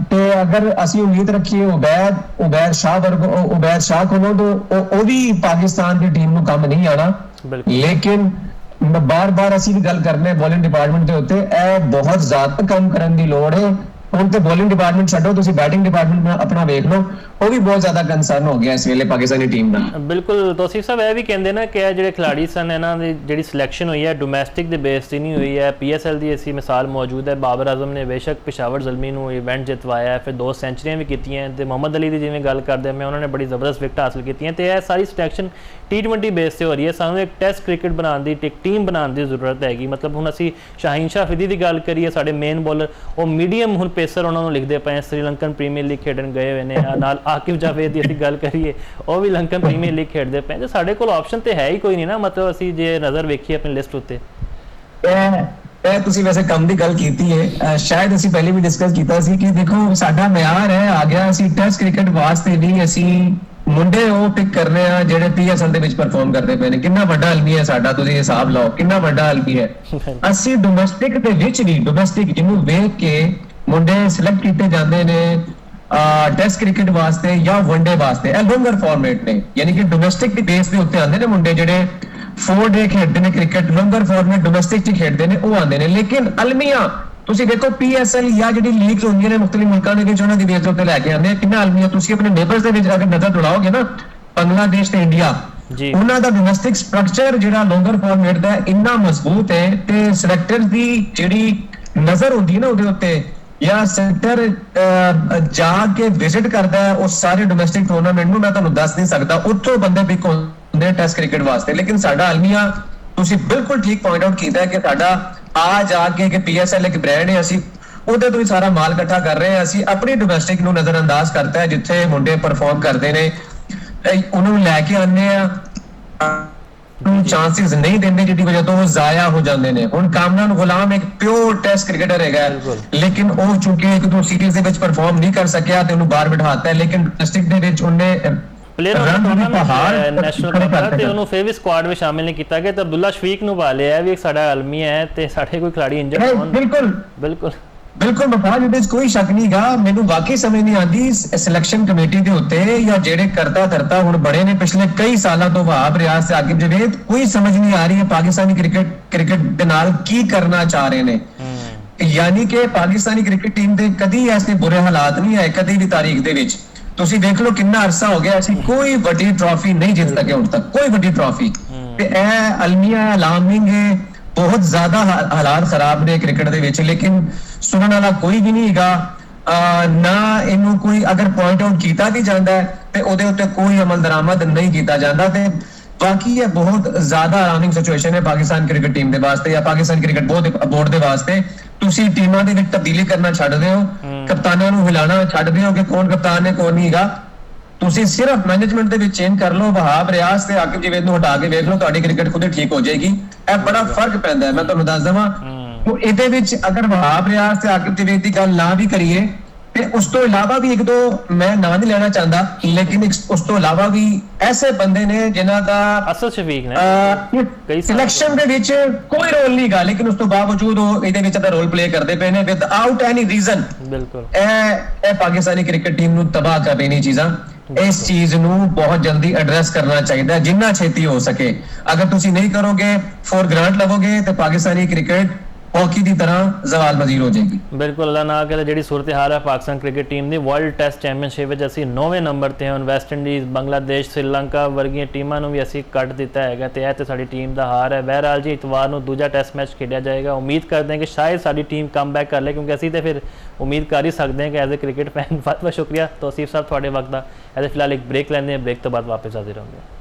ਤੇ ਅਗਰ ਅਸੀਂ ਉਮੀਦ ਰੱਖੀਏ ਉਬੈਦ ਸ਼ਾਹ ਕੋਲੋਂ ਤਾਂ ਉਹ ਵੀ ਪਾਕਿਸਤਾਨ ਦੀ ਟੀਮ ਨੂੰ ਕੰਮ ਨਹੀਂ ਆਣਾ। ਲੇਕਿਨ ਬਾਰ-ਬਾਰ ਅਸੀਂ ਵੀ ਗੱਲ ਕਰਨੇ ਬੋਲਿੰਗ ਡਿਪਾਰਟਮੈਂਟ ਦੇ ਉੱਤੇ, ਇਹ ਬਹੁਤ ਜ਼ਿਆਦਾ ਕੰਮ ਕਰਨ ਦੀ ਲੋੜ ਹੈ। ਹੁਣ ਤੇ ਬੋਲਿੰਗ ਡਿਪਾਰਟਮੈਂਟ ਛੱਡੋ, ਤੁਸੀਂ ਬੈਟਿੰਗ ਡਿਪਾਰਟਮੈਂਟ ਆਪਣਾ ਵੇਖ ਲਓ, ਉਹ ਵੀ ਬਹੁਤ ਜ਼ਿਆਦਾ ਕੰਸਰਨ ਹੋ ਗਿਆ ਇਸ ਵੇਲੇ ਪਾਕਿਸਤਾਨੀ ਟੀਮ ਦਾ। ਬਿਲਕੁਲ ਤੋਸੀਫ ਸਾਹਿਬ ਇਹ ਵੀ ਕਹਿੰਦੇ ਨਾ ਕਿ ਇਹ ਜਿਹੜੇ ਖਿਲਾੜੀ ਸਨ ਇਹਨਾਂ ਦੀ ਜਿਹੜੀ ਸਿਲੈਕਸ਼ਨ ਹੋਈ ਹੈ ਡੋਮੈਸਟਿਕ ਦੇ ਬੇਸ ਤੇ ਨਹੀਂ ਹੋਈ ਹੈ। PSL ਦੀ ਐਸੀ ਮਿਸਾਲ ਮੌਜੂਦ ਹੈ, ਬਾਬਰ ਆਜ਼ਮ ਨੇ ਬੇਸ਼ੱਕ ਪਿਸ਼ਾਵਰ ਜ਼ਲਮੀ ਨੂੰ ਇਵੈਂਟ ਜਿਤਵਾਇਆ ਹੈ, ਫਿਰ 2 ਸੈਂਚਰੀਆਂ ਵੀ ਕੀਤੀਆਂ, ਤੇ ਮੁਹੰਮਦ ਅਲੀ ਦੀ ਜਿਵੇਂ ਗੱਲ ਕਰਦੇ ਮੈਂ ਉਹਨਾਂ ਨੇ ਬੜੀ ਜ਼ਬਰਦਸਤ ਵਿਕਟ ਹਾਸਲ ਕੀਤੀਆਂ, ਤੇ ਇਹ ਸਾਰੀ ਸਿਲੈਕਸ਼ਨ T20 ਬੇਸ ਤੇ ਹੋ ਰਹੀ ਹੈ। ਸਾਨੂੰ ਇੱਕ ਟੈਸਟ ਕ੍ਰਿਕਟ ਬਣਾਉਣ ਦੀ, ਇੱਕ ਟੀਮ ਬਣਾਉਣ ਦੀ ਜ਼ਰੂਰਤ ਹੈਗੀ। ਮਤਲਬ ਹੁਣ ਅਸੀਂ ਸ਼ਾਹੀਨ ਸ਼ਾਹ ਅਫਰੀਦੀ ਦੀ ਗੱਲ ਕਰੀਏ, ਸਾਡੇ ਮੇਨ ਬੋਲਰ ਉਹ ਮੀਡੀਅਮ ਹੁਣ ਪੇਸਰ ਉਹਨਾਂ ਨੂੰ ਲਿਖਦੇ ਪਏ, ਸ੍ਰੀਲੰਕਨ ਪ੍ਰੀਮੀਅਰ ਲੀਗ ਖੇਡਣ ਗਏ ਹੋਏ ਨੇ, ਨਾਲ ਆਕਿਬ ਜਾਵੇਦ ਦੀ ਅਸੀਂ ਗੱਲ ਕਰੀਏ ਉਹ ਵੀ ਲੰਕਨ ਪ੍ਰੀਮੀਅਰ ਲੀਗ ਖੇਡਦੇ ਪਏ, ਤੇ ਸਾਡੇ ਕੋਲ ਆਪਸ਼ਨ ਤੇ ਹੈ ਹੀ ਕੋਈ ਨਹੀਂ ਨਾ। ਮਤਲਬ ਅਸੀਂ ਜੇ ਨਜ਼ਰ ਵੇਖੀਏ ਆਪਣੀ ਲਿਸਟ ਉੱਤੇ, ਇਹ ਤੁਸੀਂ ਵੈਸੇ ਕੰਮ ਦੀ ਗੱਲ ਕੀਤੀ ਹੈ, ਸ਼ਾਇਦ ਅਸੀਂ ਪਹਿਲੇ ਵੀ ਡਿਸਕਸ ਕੀਤਾ ਸੀ ਕਿ ਦੇਖੋ ਸਾਡਾ ਮਿਆਰ ਹੈ ਆ ਗਿਆ, ਅਸੀਂ ਟੈਸਟ ਕ੍ਰਿਕਟ ਵਾਸਤੇ ਵੀ ਅਸੀਂ ਮੁੰਡੇ ਉਹ ਪਿਕ ਕਰ ਰਹੇ ਆ ਜਿਹੜੇ PSL ਦੇ ਵਿੱਚ ਪਰਫਾਰਮ ਕਰਦੇ ਪਏ ਨੇ। ਕਿੰਨਾ ਵੱਡਾ ਅਲਮੀ ਹੈ ਸਾਡਾ, ਤੁਸੀਂ ਹਿਸਾਬ ਲਾਓ ਕਿੰਨਾ ਵੱਡਾ ਅਲਮੀ ਹੈ। ਅਸੀਂ ਡੋਮੈਸਟਿਕ ਦੇ ਵਿੱਚ ਵੀ, ਡੋਮੈਸਟਿਕ ਜਿਹਨੂੰ ਵੇਖ ਕੇ ਮੁੰਡੇ ਸਿਲੈਕਟ ਕੀਤੇ ਜਾਂਦੇ ਨੇ ਟੈਸਟ ਕ੍ਰਿਕਟ ਵਾਸਤੇ ਜਾਂ ਵਨਡੇ ਵਾਸਤੇ, ਇਹ ਲੋਂਗਰ ਫਾਰਮੈਟ ਨੇ, ਯਾਨੀ ਕਿ ਡੋਮੈਸਟਿਕ ਦੀ ਬੇਸ ਦੇ ਉੱਤੇ ਆਉਂਦੇ ਨੇ ਮੁੰਡੇ ਜਿਹੜੇ 4 ਡੇ ਖੇਡਦੇ ਨੇ ਕ੍ਰਿਕਟ, ਲੋਂਗਰ ਫਾਰਮੈਟ ਡੋਮੈਸਟਿਕ ਚ ਖੇਡਦੇ ਨੇ, ਉਹ ਆਉਂਦੇ ਨੇ। ਲੇਕਿਨ ਅਲਮੀਆਂ ਤੁਸੀਂ ਦੇਖੋ PSL ਜਾਂ ਜਿਹੜੀ ਲੀਗਸ ਹੁੰਦੀਆਂ ਨੇ ਮੁਖਤਲਿਫ ਮੁਲਕਾਂ ਦੇ ਵਿੱਚ, ਉਹਨਾਂ ਦੀ ਬੇਸ ਉੱਤੇ ਲੈ ਕੇ ਆਉਂਦੇ ਆ। ਕਿੰਨਾ ਅਲਮੀਆ ਤੁਸੀਂ ਆਪਣੇ ਨੇਬਰਸ ਦੇ ਵਿੱਚ ਅਗਰ ਨਜ਼ਰ ਦੌੜਾਓਗੇ ਨਾ, ਬੰਗਲਾਦੇਸ਼ ਤੇ ਇੰਡੀਆ, ਉਹਨਾਂ ਦਾ ਡੋਮੈਸਟਿਕ ਸਟਰਕਚਰ ਜਿਹੜਾ ਲੋਂਗਰ ਫਾਰਮੈਟ ਦਾ ਇੰਨਾ ਮਜ਼ਬੂਤ ਹੈ, ਤੇ ਸਿਲੈਕਟਰ ਦੀ ਜਿਹੜੀ ਨਜ਼ਰ ਹੁੰਦੀ ਹੈ ਨਾ ਉਹਦੇ ਉੱਤੇ, ਜਾਂ ਸੈਕਟਰ ਜਾ ਕੇ ਵਿਜ਼ਿਟ ਕਰਦਾ ਹੈ ਉਸ ਸਾਰੇ ਡੋਮੈਸਟਿਕ ਟੂਰਨਾਮੈਂਟ ਨੂੰ, ਮੈਂ ਤੁਹਾਨੂੰ ਦੱਸ ਨਹੀਂ ਸਕਦਾ ਉੱਥੋਂ ਬੰਦੇ ਪਿਕ ਹੁੰਦੇ ਟੈਸਟ ਕ੍ਰਿਕਟ ਵਾਸਤੇ। ਲੇਕਿਨ ਸਾਡਾ ਅਲਮੀਆ ਤੁਸੀਂ ਬਿਲਕੁਲ ਠੀਕ ਪੁਆਇੰਟ ਆਊਟ ਕੀਤਾ ਕਿ ਸਾਡਾ ਆ ਜਾ ਕੇ ਕਿ PSL ਇੱਕ ਬ੍ਰਾਂਡ ਹੈ, ਅਸੀਂ ਉਹਦੇ ਤੋਂ ਹੀ ਸਾਰਾ ਮਾਲ ਇਕੱਠਾ ਕਰ ਰਹੇ ਹਾਂ। ਅਸੀਂ ਆਪਣੀ ਡੋਮੈਸਟਿਕ ਨੂੰ ਨਜ਼ਰਅੰਦਾਜ਼ ਕਰਤਾ ਹੈ, ਜਿੱਥੇ ਮੁੰਡੇ ਪਰਫਾਰਮ ਕਰਦੇ ਨੇ ਉਹਨਾਂ ਨੂੰ ਲੈ ਕੇ ਆਉਂਦੇ ਆ, ਚਾਂਸਸ ਨਹੀਂ ਦਿੰਦੇ, ਜਿਹਦੀ ਵਜ੍ਹਾ ਤੋਂ ਉਹ ਜ਼ਾਇਆ ਹੋ ਜਾਂਦੇ ਨੇ। ਹੁਣ ਕਾਮਰਾਨ ਗੁਲਾਮ ਇੱਕ ਪਿਓਰ ਟੈਸਟ ਕ੍ਰਿਕਟਰ ਹੈਗਾ, ਲੇਕਿਨ ਉਹ ਚੁੱਕੇ 1-2 ਸੀਰੀਜ਼ ਦੇ ਵਿੱਚ ਪਰਫਾਰਮ ਨਹੀਂ ਕਰ ਸਕਿਆ ਤੇ ਉਹਨੂੰ ਬਾਹਰ ਬਿਠਾਤਾ ਹੈ। ਲੇਕਿਨ ਡੋਮੈਸਟਿਕ ਦੇ ਵਿੱਚ ਉਹਨੇ ਪਲੇਅਰ ਨੈਸ਼ਨਲ ਤੇ ਉਹਨੂੰ ਫਿਰ ਵੀ ਸਕੁਆਡ ਵਿੱਚ ਸ਼ਾਮਿਲ ਨਹੀਂ ਕੀਤਾ ਗਿਆ, ਤੇ ਅਬਦੁੱਲਾ ਸ਼ਫੀਕ ਨੂੰ ਪਾ ਲਿਆ ਵੀ ਇੱਕ ਸਾਡਾ ਆਲਮੀ ਹੈ, ਤੇ ਸਾਡੇ ਕੋਈ ਖਿਲਾੜੀ ਇੰਜਰਡ ਹੋਣ। ਬਿਲਕੁਲ ਮਫਾਦ, ਇਹਦੇ ਵਿੱਚ ਕੋਈ ਸ਼ੱਕ ਨਹੀਂਗਾ। ਮੈਨੂੰ ਵਾਕਈ ਸਮਝ ਨਹੀਂ ਆਉਂਦੀ ਸਿਲੈਕਸ਼ਨ ਕਮੇਟੀ ਦੇ ਉੱਤੇ ਜਾਂ ਜਿਹੜੇ ਕਰਤਾ ਧਰਤਾ ਹੁਣ ਬੜੇ ਨੇ ਪਿਛਲੇ ਕਈ ਸਾਲਾਂ ਤੋਂ, ਵਹਾਬ ਰਿਆਜ਼ ਤੇ ਆਕਿਬ ਜਵੇਦ, ਕੋਈ ਸਮਝ ਨਹੀਂ ਆ ਰਹੀ ਹੈ ਪਾਕਿਸਤਾਨੀ ਕ੍ਰਿਕਟ ਦੇ ਨਾਲ ਕੀ ਕਰਨਾ ਚਾਹ ਰਹੇ ਨੇ। ਯਾਨੀ ਕਿ ਪਾਕਿਸਤਾਨੀ ਕ੍ਰਿਕਟ ਟੀਮ ਦੇ ਕਦੀ ਐਸੇ ਬੁਰੇ ਹਾਲਾਤ ਨਹੀਂ ਆਏ ਕਦੀ ਵੀ ਤਾਰੀਖ ਦੇ ਵਿੱਚ। ਤੁਸੀਂ ਦੇਖ ਲਓ ਕਿੰਨਾ ਅਰਸਾ ਹੋ ਗਿਆ ਅਸੀਂ ਕੋਈ ਵੱਡੀ ਟਰਾਫੀ ਨਹੀਂ ਜਿੱਤ ਸਕੇ ਹੁਣ ਤੱਕ, ਕੋਈ ਵੱਡੀ ਟਰਾਫੀ। ਤੇ ਇਹ ਅਲਮੀਆ ਅਲਾਰਮਿੰਗ ਹੈ, ਬਹੁਤ ਜ਼ਿਆਦਾ ਹਾਲਾਤ ਖਰਾਬ ਨੇ ਕ੍ਰਿਕਟ ਦੇ ਵਿੱਚ, ਲੇਕਿਨ ਸੁਣਨ ਵਾਲਾ ਕੋਈ ਵੀ ਨਹੀਂ ਹੈਗਾ ਨਾ। ਇਹਨੂੰ ਕੋਈ ਅਗਰ ਪੁਆਇੰਟ ਆਊਟ ਕੀਤਾ ਵੀ ਜਾਂਦਾ ਹੈ ਤੇ ਉਹਦੇ ਉੱਤੇ ਕੋਈ ਅਮਲ ਦਰਾਮਦ ਨਹੀਂ ਕੀਤਾ ਜਾਂਦਾ। ਤੇ ਬਾਕੀ ਇਹ ਬਹੁਤ ਜ਼ਿਆਦਾ ਅਲਾਰਮਿੰਗ ਸਿਚੁਏਸ਼ਨ ਹੈ ਪਾਕਿਸਤਾਨ ਕ੍ਰਿਕਟ ਟੀਮ ਦੇ ਵਾਸਤੇ ਜਾਂ ਪਾਕਿਸਤਾਨ ਕ੍ਰਿਕਟ ਬੋਰਡ ਦੇ ਵਾਸਤੇ। ਤੁਸੀਂ ਟੀਮਾਂ ਦੇ ਵਿੱਚ ਤਬਦੀਲੀ ਕਰਨਾ ਛੱਡਦੇ ਹੋ, ਕਪਤਾਨਾਂ ਨੂੰ ਹਿਲਾਣਾ ਛੱਡਦੇ ਹੋ ਕਿ ਕੌਣ ਕਪਤਾਨ ਹੈ ਕੌਣ ਨਹੀਂ ਹੈਗਾ। ਤੁਸੀਂ ਸਿਰਫ ਮੈਨੇਜਮੈਂਟ ਦੇ ਵਿੱਚ ਚੇਂਜ ਕਰ ਲਓ, ਵਹਾਬ ਰਿਆਜ਼ ਤੇ ਆਕਿਬ ਜਵੇਦ ਨੂੰ ਹਟਾ ਕੇ ਵੇਖ ਲਓ, ਤੁਹਾਡੀ ਕ੍ਰਿਕਟ ਖੁਦ ਹੀ ਠੀਕ ਹੋ ਜਾਏਗੀ। ਇਹ ਬੜਾ ਫਰਕ ਪੈਂਦਾ ਹੈ, ਮੈਂ ਤੁਹਾਨੂੰ ਦੱਸ ਦਵਾਂ। ਇਹਦੇ ਵਿੱਚ ਅਗਰ ਵਹਾਬ ਰਿਆਜ਼ ਤੇ ਆਕਿਬ ਜਵੇਦ ਦੀ ਗੱਲ ਨਾ ਵੀ ਕਰੀਏ ਤੇ ਉਸ ਤੋਂ ਇਲਾਵਾ ਵੀ 1-2 ਮੈਂ ਨਾਂ ਨਹੀਂ ਲੈਣਾ ਚਾਹੁੰਦਾ, ਲੇਕਿਨ ਉਸ ਤੋਂ ਇਲਾਵਾ ਵੀ ਐਸੇ ਬੰਦੇ ਨੇ ਜਿਨ੍ਹਾਂ ਦਾ ਅਸਲ ਸ਼ਫੀਕ ਨੇ ਸਿਲੈਕਸ਼ਨ ਦੇ ਵਿੱਚ ਕੋਈ ਰੋਲ ਨਹੀਂ ਗਾ, ਲੇਕਿਨ ਉਸ ਤੋਂ ਬਾਵਜੂਦ ਉਹ ਇਹਦੇ ਵਿੱਚ ਦਾ ਰੋਲ ਪਲੇ ਕਰਦੇ ਪਏ ਨੇ ਵਿਦਆਊਟ ਐਨੀ ਰੀਜ਼ਨ। ਬਿਲਕੁਲ ਇਹ ਪਾਕਿਸਤਾਨੀ ਕ੍ਰਿਕਟ ਟੀਮ ਨੂੰ ਤਬਾਹ ਕਰ ਰਹੀ ਚੀਜ਼ਾਂ। ਇਸ ਚੀਜ਼ ਨੂੰ ਬਹੁਤ ਜਲਦੀ ਐਡਰੈਸ ਕਰਨਾ ਚਾਹੀਦਾ ਜਿੰਨਾ ਛੇਤੀ ਹੋ ਸਕੇ। ਅਗਰ ਤੁਸੀਂ ਨਹੀਂ ਕਰੋਗੇ, ਫੋਰ ਗ੍ਰਾਂਟ ਲਵੋਗੇ, ਤੇ ਪਾਕਿਸਤਾਨੀ ਕ੍ਰਿਕਟ ਹੌਕੀ ਦੀ ਤਰ੍ਹਾਂ ਜ਼ਵਾਲ ਪਜ਼ੀਰ ਹੋ ਜਾਏਗੀ। ਬਿਲਕੁਲ ਅੱਲਾਹ ਨਾ ਕਰੇ। ਜਿਹੜੀ ਸੂਰਤ ਹਾਲ ਹੈ ਪਾਕਿਸਤਾਨ ਕ੍ਰਿਕਟ ਟੀਮ ਦੀ ਵਰਲਡ ਟੈਸਟ ਚੈਂਪੀਅਨਸ਼ਿਪ ਵਿੱਚ ਅਸੀਂ 9ਵੇਂ ਨੰਬਰ ਤੇ ਹਾਂ। ਵੈਸਟ ਇੰਡੀਜ਼, ਬੰਗਲਾਦੇਸ਼, ਸ੍ਰੀਲੰਕਾ ਵਰਗੀਆਂ ਟੀਮਾਂ ਨੂੰ ਵੀ ਅਸੀਂ ਕੱਢ ਦਿੱਤਾ ਹੈਗਾ, ਤੇ ਇਹ ਤੇ ਸਾਡੀ ਟੀਮ ਦਾ ਹਾਰ ਹੈ। ਬਹਿਰਹਾਲ ਜੀ ਇਤਵਾਰ ਨੂੰ ਦੂਜਾ ਟੈਸਟ ਮੈਚ ਖੇਡਿਆ ਜਾਏਗਾ। ਉਮੀਦ ਕਰਦੇ ਹਾਂ ਕਿ ਸ਼ਾਇਦ ਸਾਡੀ ਟੀਮ ਕਮਬੈਕ ਕਰ ਲੇ, ਕਿਉਂਕਿ ਅਸੀਂ ਤੇ ਫਿਰ ਉਮੀਦ ਕਰ ਹੀ ਸਕਦੇ ਹਾਂ ਕਿ ਐਜ਼ ਅ ਕ੍ਰਿਕਟ ਫੈਨ। ਬਹੁਤ ਬਹੁਤ ਸ਼ੁਕਰੀਆ ਤੌਸੀਫ ਸਾਹਿਬ ਤੁਹਾਡੇ ਵਕਤ ਦਾ। ਐਜ਼ ਫਿਲਹਾਲ ਇੱਕ ਬ੍ਰੇਕ ਲੈਂਦੇ ਹਾਂ, ਬ੍ਰੇਕ ਤੋਂ ਬਾਅਦ ਵਾਪਸ ਹਾਜ਼ਰ ਹੋਵਾਂਗੇ।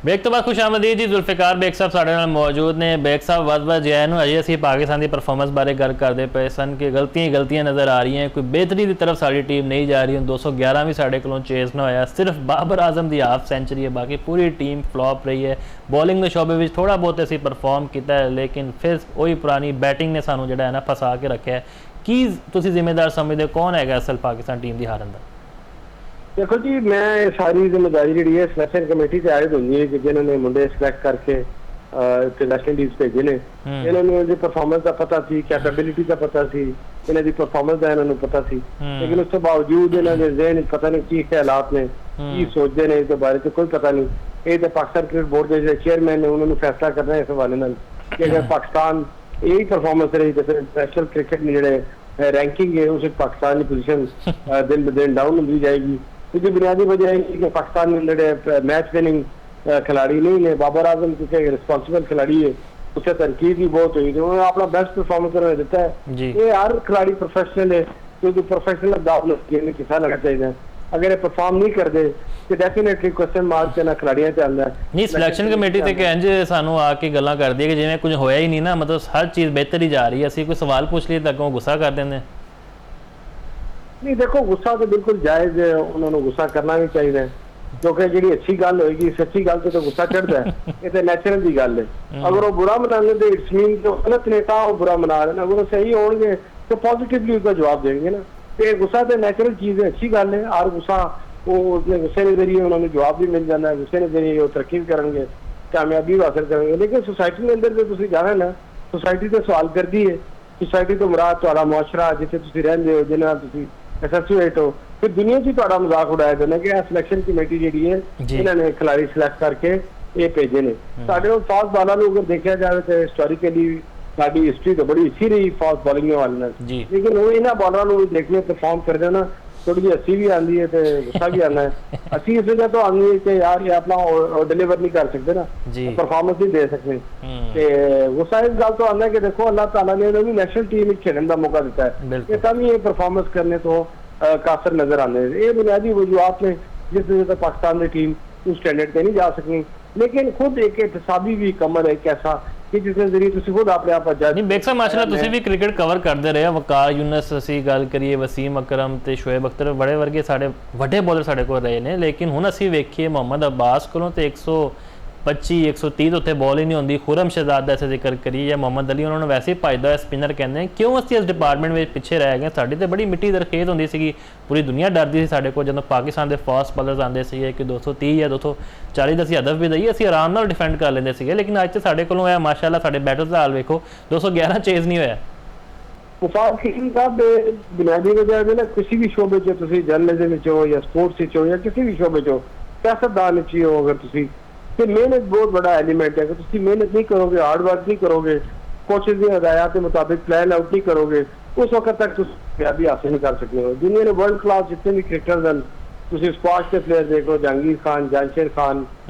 ਬੇਗ ਤੋਂ ਬਾਅਦ ਖੁਸ਼ ਆਮਦੀਦ ਜੀ। ਜ਼ੁਲਫਿਕਾਰ ਬੇਗ ਸਾਹਿਬ ਸਾਡੇ ਨਾਲ ਮੌਜੂਦ ਨੇ। ਬੇਗ ਸਾਹਿਬ ਵੱਧ ਜਿਆ ਨੂੰ ਅਜੇ ਅਸੀਂ ਪਾਕਿਸਤਾਨ ਦੀ ਪਰਫਾਰਮੈਂਸ ਬਾਰੇ ਗੱਲ ਕਰਦੇ ਪਏ ਸਨ ਕਿ ਗਲਤੀਆਂ ਨਜ਼ਰ ਆ ਰਹੀਆਂ, ਕੋਈ ਬਿਹਤਰੀ ਦੀ ਤਰਫ ਸਾਡੀ ਟੀਮ ਨਹੀਂ ਜਾ ਰਹੀ। ਹੁਣ 211 ਵੀ ਸਾਡੇ ਕੋਲੋਂ ਚੇਸ ਨਾ ਹੋਇਆ, ਸਿਰਫ ਬਾਬਰ ਆਜ਼ਮ ਦੀ ਹਾਫ ਸੈਂਚਰੀ ਹੈ, ਬਾਕੀ ਪੂਰੀ ਟੀਮ ਫਲॉप ਰਹੀ ਹੈ। ਬੋਲਿੰਗ ਦੇ ਸ਼ੋਬੇ ਵਿੱਚ ਥੋੜਾ ਬਹੁਤ ਅਸੀਂ ਪਰਫਾਰਮ ਕੀਤਾ ਹੈ, ਲੇਕਿਨ ਫਿਰ ਉਹੀ ਪੁਰਾਣੀ ਬੈਟਿੰਗ ਨੇ ਸਾਨੂੰ ਜਿਹੜਾ ਹੈ ਨਾ ਫਸਾ ਕੇ ਰੱਖਿਆ। ਕੀ ਤੁਸੀਂ ਜ਼ਿੰਮੇਦਾਰ ਸਮਝਦੇ, ਕੌਣ ਹੈਗਾ ਅਸਲ ਪਾਕਿਸਤਾਨ ਟੀਮ ਦੀ ਹਾਰਨ ਦਾ? देखो जी, मैं सारी जिम्मेदारी जी है सिलेक्शन कमेटी से आयद होंगी है कि जिन्होंने मुंडे सिलेक्ट करके वेस्ट इंडीज भेजे ने। इन्होंने परफॉर्मेंस का पता सी, कैपेबिलिटी का पता सी, इन्हों की परफॉर्मेंस का इन्होंने पता सी, लेकिन उस बावजूद इन्होंने ज़हन पता नहीं की ख्यालात ने ਕੀ ਸੋਚਦੇ ਨੇ ਇਸ ਬਾਰੇ ਤੇ ਕੋਈ ਪਤਾ ਨਹੀਂ। ਇਹ ਤਾਂ ਪਾਕਿਸਤਾਨ ਕ੍ਰਿਕਟ ਬੋਰਡ ਦੇ ਜਿਹੜੇ ਚੇਅਰਮੈਨ ਨੇ ਉਹਨਾਂ ਨੂੰ ਫੈਸਲਾ ਕਰਨਾ ਇਸ ਹਵਾਲੇ ਨਾਲ ਕਿ ਅਗਰ ਪਾਕਿਸਤਾਨ ਇਹੀ ਪਰਫਾਰਮੈਂਸ ਰਹੀ ਤੇ ਫਿਰ ਇੰਟਰਨੈਸ਼ਨਲ ਕ੍ਰਿਕਟ ਦੀ ਜਿਹੜੇ ਰੈਂਕਿੰਗ ਹੈ ਉਸ ਵਿੱਚ ਪਾਕਿस्तान की पोजीशन दिन ब दिन डाउन होती जाएगी। क्योंकि बुनियादी वजह है कि पाकिस्तान में ਜਿਹੜੇ मैच विनिंग खिलाड़ी नहीं है। बाबर आजम क्योंकि रिस्पॉन्सिबल खिलाड़ी है, उसे तनकीद भी बहुत हुई थी, उन्होंने अपना बेस्ट परफॉर्मेंस उन्होंने देता है। ये हर खिलाड़ी प्रोफेशनल है, क्योंकि प्रोफेशनल दाव गेम में किसा लगना चाहिए। अगर ये परफॉर्म नहीं कर दे ਤੇ ਡੈਫੀਨਿਟਲੀ ਕੁਐਸਚਨ ਮਾਰਕ ਤੇ ਨਾ ਖਿਲਾੜੀਆਂ ਤੇ ਆਉਂਦਾ ਨਹੀਂ। ਸਿਲੈਕਸ਼ਨ ਕਮੇਟੀ ਤੇ ਕਹਿੰਜ ਸਾਨੂੰ ਆ ਕੇ ਗੱਲਾਂ ਕਰਦੀ ਹੈ ਕਿ ਜਿਵੇਂ ਕੁਝ ਹੋਇਆ ਹੀ ਨਹੀਂ ਨਾ, ਮਤਲਬ ਹਰ ਚੀਜ਼ ਬਿਹਤਰ ਹੀ ਜਾ ਰਹੀ ਹੈ। ਅਸੀਂ ਕੋਈ ਸਵਾਲ ਪੁੱਛ ਲਈਏ ਤਾਂ ਅੱਗੋਂ ਗੁੱਸਾ ਕਰ ਦਿੰਦੇ। ਨਹੀਂ ਦੇਖੋ, ਗੁੱਸਾ ਤਾਂ ਬਿਲਕੁਲ ਜਾਇਜ਼ ਹੈ, ਉਹਨਾਂ ਨੂੰ ਗੁੱਸਾ ਕਰਨਾ ਵੀ ਚਾਹੀਦਾ ਕਿਉਂਕਿ ਜਿਹੜੀ ਅੱਛੀ ਗੱਲ ਹੋਏਗੀ, ਸੱਚੀ ਗੱਲ ਤੇ ਤਾਂ ਗੁੱਸਾ ਚੜਦਾ ਹੈ। ਇਹ ਤਾਂ ਨੈਚੁਰਲ ਦੀ ਗੱਲ ਹੈ। ਅਗਰ ਉਹ ਬੁਰਾ ਮਨਾਉਂਦੇ ਤੇ ਇਟਸ ਮੀਨ ਕਿ ਗਲਤ ਨੇ ਤਾਂ ਉਹ ਬੁਰਾ ਮਨਾ ਰਹੇ ਨੇ। ਅਗਰ ਉਹ ਸਹੀ ਹੋਣਗੇ ਤਾਂ ਪੋਜ਼ਿਟਿਵਲੀ ਉਸਦਾ ਜਵਾਬ ਦੇਣਗੇ ਨਾ। ਤੇ ਗੁੱਸਾ ਤਾਂ ਨੈਚੁਰਲ ਚੀਜ਼ ਹੈ, ਅੱਛੀ ਗੱਲ ਹੈ। ਔਰ ਗੁੱਸਾ ਉਹ ਉਸਨੇ ਗੁੱਸੇ ਦੇ ਜ਼ਰੀਏ ਉਹਨਾਂ ਨੂੰ ਜਵਾਬ ਵੀ ਮਿਲ ਜਾਂਦਾ ਹੈ, ਗੁੱਸੇ ਦੇ ਜ਼ਰੀਏ ਉਹ ਤਰੱਕੀ ਵੀ ਕਰਨਗੇ, ਕਾਮਯਾਬੀ ਵੀ ਹਾਸਲ ਕਰਨਗੇ। ਲੇਕਿਨ ਸੁਸਾਇਟੀ ਦੇ ਅੰਦਰ ਜੇ ਤੁਸੀਂ ਜਾਣਾ ਨਾ, ਸੁਸਾਇਟੀ ਤੇ ਸਵਾਲ ਕਰਦੀ ਹੈ। ਸੁਸਾਇਟੀ ਤੋਂ ਮੁਰਾਦ ਤੁਹਾਡਾ ਮੁਆਸ਼ਰਾ, ਜਿੱਥੇ ਤੁਸੀਂ ਰਹਿੰਦੇ ਹੋ, ਜਿਹਨਾਂ ਤੁਸੀਂ ਐਸੋਸੀਏਟ ਹੋ। ਫਿਰ ਦੁਨੀਆ 'ਚ ਹੀ ਤੁਹਾਡਾ ਮਜ਼ਾਕ ਉਡਾਇਆ ਜਾਂਦਾ ਕਿ ਇਹ ਸਿਲੈਕਸ਼ਨ ਕਮੇਟੀ ਜਿਹੜੀ ਹੈ ਇਹਨਾਂ ਨੇ ਖਿਲਾੜੀ ਸਿਲੈਕਟ ਕਰਕੇ ਇਹ ਭੇਜੇ ਨੇ। ਸਾਡੇ ਕੋਲ ਫਾਸਟ ਬਾਲਾਂ ਨੂੰ ਅਗਰ ਦੇਖਿਆ ਜਾਵੇ ਤਾਂ ਹਿਸਟੋਰੀਕਲੀ ਸਾਡੀ ਹਿਸਟਰੀ ਤਾਂ ਬੜੀ ਅੱਛੀ ਰਹੀ ਫਾਸਟ ਬਾਲਿੰਗ ਵਾਲੇ ਨਾਲ। ਲੇਕਿਨ ਉਹ ਇਹਨਾਂ ਬਾਲਾਂ ਨੂੰ ਦੇਖਦੇ ਪਰਫਾਰਮ ਕਰਦੇ ਨਾ, थोड़ी जी हंसी भी आती है तो गुस्सा भी आना है। हंसी इस वजह तो आती है कि यार ये अपना डिलीवर नहीं कर सकते ना, परफॉर्मेंस नहीं दे सकते। गुस्सा इस गल तो आना है कि देखो अल्लाह ताला ने उन्हें नेशनल टीम खेलने का मौका दिता है, ये तब ये परफॉर्मेंस करने तो कासर नजर आने। ये बुनियादी वजूहत ने जिस वजह से पाकिस्तान की टीम उस स्टैंडर्ड पे नहीं जा सकती। लेकिन खुद एक एहतसाबी भी कमर है एक ऐसा ਕਿ ਜਿਸ ਦੇ ਜ਼ਰੀਏ ਤੁਸੀਂ ਖੁਦ ਆਪਣੇ ਆਪ ਜੱਜ ਨਹੀਂ। ਬੇਗ ਸਾਹਿਬ ਮਾਸ਼ਾਅੱਲਾ ਤੁਸੀਂ ਵੀ ਕ੍ਰਿਕਟ ਕਵਰ ਕਰਦੇ ਰਹੇ। ਵਕਾਰ ਯੂਨਸ, ਅਸੀਂ ਗੱਲ ਕਰੀਏ ਵਸੀਮ ਅਕਰਮ ਤੇ ਸ਼ੋਏਬ ਅਖਤਰ, ਬੜੇ ਵਰਗੇ ਸਾਡੇ ਵੱਡੇ ਬੋਲਰ ਸਾਡੇ ਕੋਲ ਰਹੇ ਨੇ। ਲੇਕਿਨ ਹੁਣ ਅਸੀਂ ਵੇਖੀਏ ਮੁਹੰਮਦ ਅਬਾਸ ਕੋਲੋਂ ਤੇ 125 130 ਤੋਂ ਉੱਤੇ ਬੋਲ ਹੀ ਨਹੀਂ ਹੁੰਦੀ। ਖੁਰਮ ਸ਼ਹਿਜ਼ਾਦ ਦਾ ਅਸੀਂ ਜ਼ਿਕਰ ਕਰੀਏ ਜਾਂ ਮੁਹੰਮਦ ਅਲੀ, ਉਹਨਾਂ ਨੂੰ ਵੈਸੇ ਹੀ ਭੱਜਦਾ ਹੋਇਆ ਸਪਿਨਰ ਕਹਿੰਦੇ। ਕਿਉਂ ਅਸੀਂ ਇਸ ਡਿਪਾਰਟਮੈਂਟ ਵਿੱਚ ਪਿੱਛੇ ਰਹਿ ਗਏ? ਸਾਡੀ ਤੇ ਬੜੀ ਮਿੱਟੀ ਦਰਖੇਜ਼ ਹੁੰਦੀ ਸੀਗੀ, ਪੂਰੀ ਦੁਨੀਆ ਡਰਦੀ ਸੀ ਸਾਡੇ ਕੋਲ ਜਦੋਂ ਪਾਕਿਸਤਾਨ ਦੇ ਫਾਸਟ ਬਾਲਰਸ ਆਉਂਦੇ ਸੀਗੇ ਕਿ 230 ਜਾਂ 240 ਦਾ ਅਸੀਂ ਹਦਫ ਵੀ ਦਈਏ, ਅਸੀਂ ਆਰਾਮ ਨਾਲ ਡਿਫੈਂਡ ਕਰ ਲੈਂਦੇ ਸੀਗੇ। ਲੇਕਿਨ ਅੱਜ ਤੇ ਸਾਡੇ ਕੋਲੋਂ ਇਹ ਮਾਸ਼ਾਅੱਲਾ ਸਾਡੇ ਬੈਟਰਸ ਦਾ ਹਾਲ ਵੇਖੋ, 211 ਚੇਜ਼ ਨਹੀਂ ਹੋਇਆ। ਮੁਫਾਕਿਨ ਸਾਹਿਬ ਬੁਨਿਆਦੀ ਵਜ੍ਹਾ ਹੈ ਨਾ, ਕਿਸੇ ਵੀ ਸ਼ੋਬੇ 'ਚ ਤੁਸੀਂ ਜਰਨਲਿਜ਼ਮ ਵਿੱਚ ਹੋ ਜਾਂ ਸਪੋਰਟਸ ਵਿੱਚ ਹੋ ਜਾਂ ਕਿਸੇ ਵੀ ਸ਼ੋਬੇ 'ਚ ਹੋ, ਸਿਆਸਤਦਾਨ ਵਿੱਚ ਹੀ ਹੋ, ਅਗਰ ਤੁਸੀਂ ਤੇ ਮਿਹਨਤ ਬਹੁਤ ਬੜਾ ਐਲੀਮੈਂਟ ਹੈ। ਅਗਰ ਤੁਸੀਂ ਮਿਹਨਤ ਨਹੀਂ ਕਰੋਗੇ, ਹਾਰਡ ਵਰਕ ਨਹੀਂ ਕਰੋਗੇ, ਕੋਚਿਸ ਦੀ ਹਦਾਇਤ ਦੇ ਮੁਤਾबिक ਪਲਾਨ ਆਊਟ ਨਹੀਂ ਕਰੋਗੇ, ਉਸ ਵਕਤ ਤੱਕ ਤੁਸੀਂ ਕਾਮਯਾਬੀ ਹਾਸਿਲ ਨਹੀਂ ਕਰ ਸਕਦੇ ਹੋ। ਦੁਨੀਆ ਨੇ ਵਰਲਡ ਕਲਾਸ ਜਿੰਨੇ ਵੀ ਕ੍ਰਿਕਟਰਸ ਹਨ, ਤੁਸੀਂ ਸਕੁਐਸ਼ ਦੇ ਪਲੇਅਰ ਦੇਖੋ, ਜਹਾਂਗੀਰ ਖਾਨ, ਜਾਨਸ਼ੇਰ ਖਾਨ